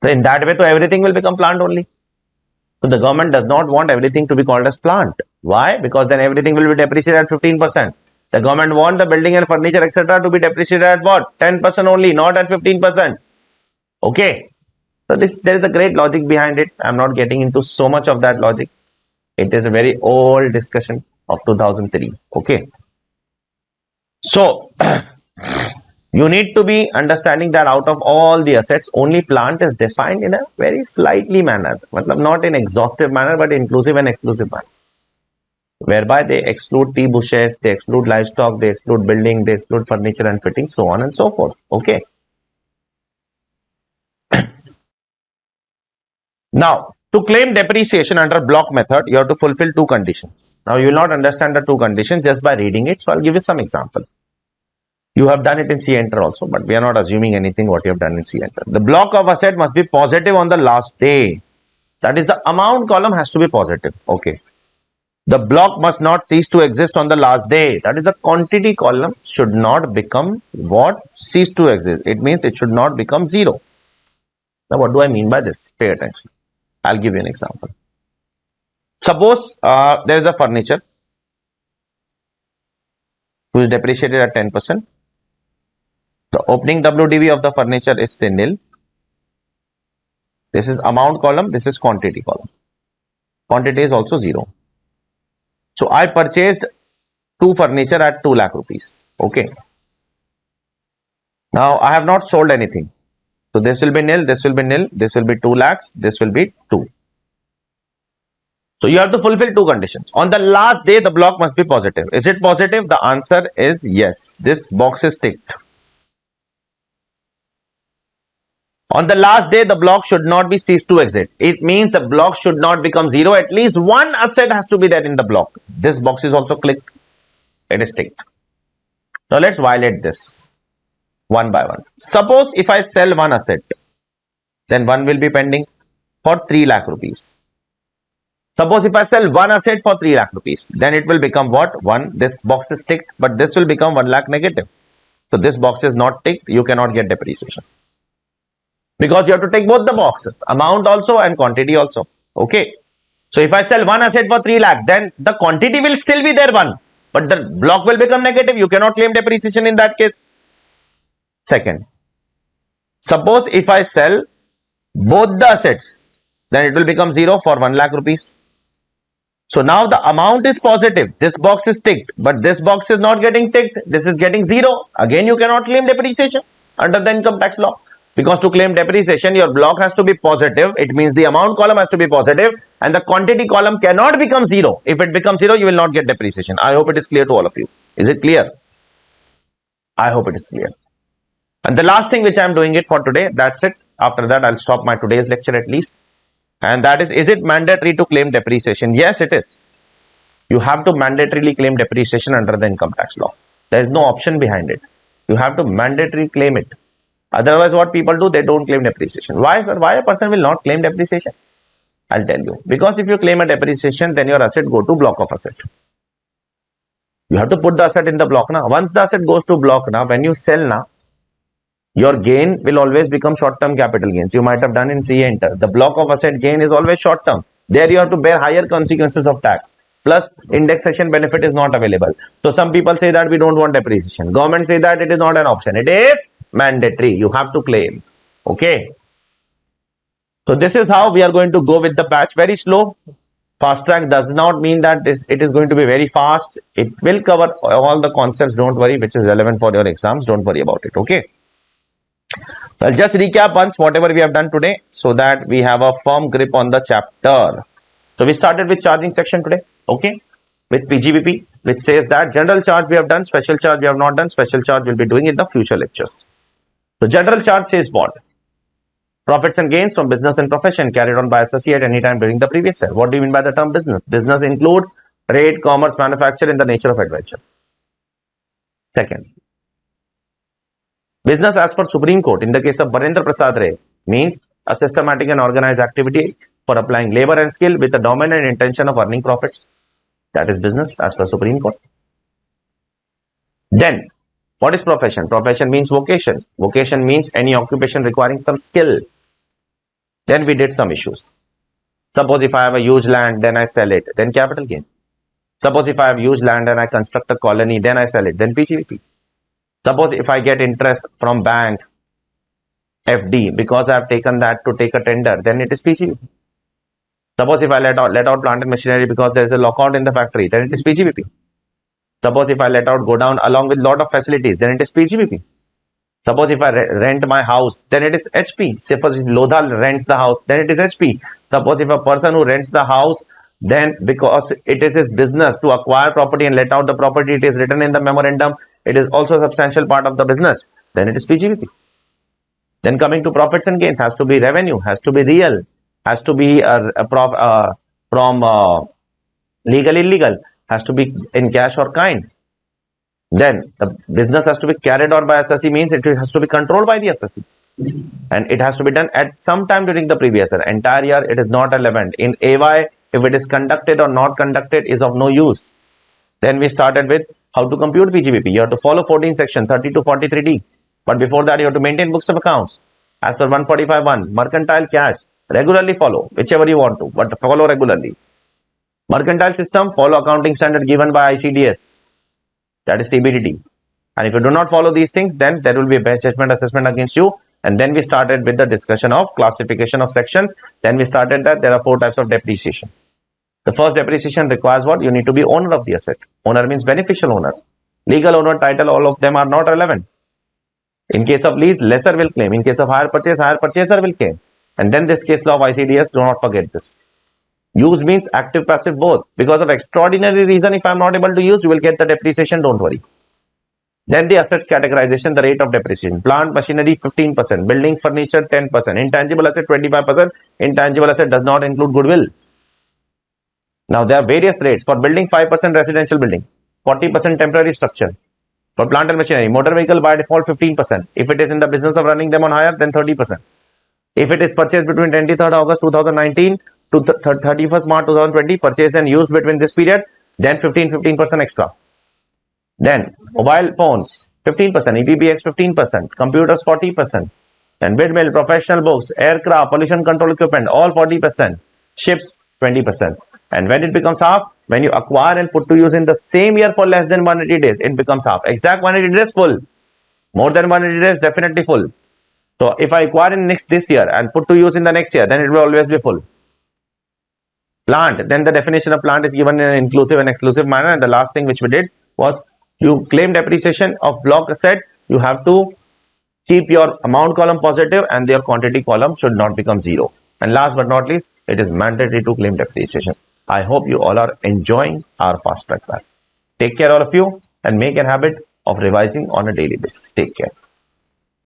So in that way, so everything will become plant only. So the government does not want everything to be called as plant. Why? Because then everything will be depreciated at 15%. The government want the building and furniture, etc. to be depreciated at what? 10% only, not at 15%. Okay. So there is a great logic behind it. I'm not getting into so much of that logic. It is a very old discussion of 2003. Okay. So you need to be understanding that out of all the assets, only plant is defined in a very slightly manner, not in exhaustive manner, but inclusive and exclusive manner, whereby they exclude tea bushes, they exclude livestock, they exclude building, they exclude furniture and fitting, so on and so forth. Okay. Now, to claim depreciation under block method, you have to fulfill two conditions. Now, you will not understand the two conditions just by reading it, so I'll give you some examples. You have done it in C enter also, but we are not assuming anything what you have done in C enter. The block of asset must be positive on the last day. That is, the amount column has to be positive. Okay. The block must not cease to exist on the last day. That is, the quantity column should not become what? Cease to exist. It means it should not become zero. Now, what do I mean by this? Pay attention. I'll give you an example. Suppose there is a furniture which is depreciated at 10%. The opening WDV of the furniture is say nil. This is amount column, this is quantity column. Quantity is also 0. So I purchased two furniture at 2 lakh rupees. Okay. Now I have not sold anything. So this will be nil, this will be nil, this will be 2 lakhs, this will be 2. So you have to fulfill two conditions. On the last day, the block must be positive. Is it positive? The answer is yes. This box is ticked. On the last day, the block should not be ceased to exit. It means the block should not become zero. At least one asset has to be there in the block. This box is also clicked. It is ticked. Now let's violate this one by one. Suppose if I sell one asset, then one will be pending for 3 lakh rupees. Suppose if I sell one asset for 3 lakh rupees, then it will become what? 1. This box is ticked, but this will become 1 lakh negative. So this box is not ticked. You cannot get depreciation. Because you have to take both the boxes, amount also and quantity also. Okay. So if I sell one asset for 3 lakh, then the quantity will still be there 1. But the block will become negative. You cannot claim depreciation in that case. Second, suppose if I sell both the assets, then it will become 0 for 1 lakh rupees. So now the amount is positive. This box is ticked, but this box is not getting ticked. This is getting 0. Again, you cannot claim depreciation under the income tax law. Because to claim depreciation, your block has to be positive. It means the amount column has to be positive and the quantity column cannot become 0. If it becomes 0, you will not get depreciation. I hope it is clear to all of you. Is it clear? I hope it is clear. And the last thing which I am doing it for today, that's it. After that, I'll stop my today's lecture at least. And that is it mandatory to claim depreciation? Yes, it is. You have to mandatorily claim depreciation under the income tax law. There is no option behind it. You have to mandatorily claim it. Otherwise, what people do, they don't claim depreciation. Why, sir? Why a person will not claim depreciation? I'll tell you. Because if you claim a depreciation, then your asset go to block of asset. You have to put the asset in the block now. Once the asset goes to block now, when you sell now, your gain will always become short-term capital gains. You might have done in C enter. The block of asset gain is always short-term. There you have to bear higher consequences of tax. Plus, indexation benefit is not available. So some people say that we don't want depreciation. Government say that it is not an option. It is mandatory. You have to claim. Okay. So this is how we are going to go with the batch. Very slow. Fast track does not mean that it is going to be very fast. It will cover all the concepts. Don't worry, which is relevant for your exams. Don't worry about it. Okay. Well, just recap once whatever we have done today so that we have a firm grip on the chapter. So we started with charging section today. Okay. With PGBP, which says that general charge we have done, special charge we have not done. Special charge we'll be doing in the future lectures. So general charge says what? Profits and gains from business and profession carried on by associate at any time during the previous year. What do you mean by the term business? Business includes trade, commerce, manufacture in the nature of adventure. Second, business as per Supreme Court in the case of Barendra Prasad Ray means a systematic and organized activity for applying labor and skill with the dominant intention of earning profits. That is business as per Supreme Court. Then, what is profession? Profession means vocation. Vocation means any occupation requiring some skill. Then we did some issues. Suppose if I have a huge land, then I sell it, then capital gain. Suppose if I have used land and I construct a colony, then I sell it, then PGVP. Suppose if I get interest from bank, FD, because I have taken that to take a tender, then it is PGVP. Suppose if I let out plant and machinery because there is a lockout in the factory, then it is PGVP. Suppose if I let out go down along with lot of facilities, then it is PGVP. Suppose if I rent my house, then it is HP. Suppose if Lodha rents the house, then it is HP. Suppose if a person who rents the house, then because it is his business to acquire property and let out the property, it is written in the memorandum, it is also a substantial part of the business, then it is PGVP. Then coming to profits and gains, has to be revenue, has to be real, has to be from legal, illegal, has to be in cash or kind. Then the business has to be carried on by SSE, means it has to be controlled by the SSE. And it has to be done at some time during the previous year. Entire year, it is not relevant. In AY, if it is conducted or not conducted, is of no use. Then we started with how to compute PGVP. You have to follow 14 section 30 to 43D. But before that, you have to maintain books of accounts. As per 145.1, mercantile cash, regularly follow, whichever you want to, but follow regularly. Mercantile system, follow accounting standard given by ICDS, that is CBDT. And if you do not follow these things, then there will be a best judgment assessment against you. And then we started with the discussion of classification of sections. Then we started that there are 4 types of depreciation. The first depreciation requires what? You need to be owner of the asset. Owner means beneficial owner. Legal owner, title, all of them are not relevant. In case of lease, lesser will claim. In case of hire purchaser will claim. And then this case law of ICDS, do not forget this. Use means active, passive, both. Because of extraordinary reason, if I am not able to use, you will get the depreciation, don't worry. Then the assets categorization, the rate of depreciation. Plant, machinery, 15%. Building, furniture, 10%. Intangible asset, 25%. Intangible asset does not include goodwill. Now, there are various rates. For building, 5% residential building. 40% temporary structure. For plant and machinery, motor vehicle by default, 15%. If it is in the business of running them on hire, then 30%. If it is purchased between 23rd August 2019 to 31st March 2020, purchased and used between this period, then 15% extra. Then mobile phones 15%, EPBX 15%, computers 40%, and windmill, professional books, aircraft, pollution control equipment, all 40%, ships 20%. And when it becomes half, when you acquire and put to use in the same year for less than 180 days, it becomes half. Exact 180 days full. More than 180 days definitely full. So if I acquire in this year and put to use in the next year, then it will always be full. Plant, then the definition of plant is given in an inclusive and exclusive manner. And the last thing which we did was, you claim depreciation of block asset, you have to keep your amount column positive and your quantity column should not become 0. And last but not least, it is mandatory to claim depreciation. I hope you all are enjoying our fast track class. Take care all of you and make a habit of revising on a daily basis. Take care.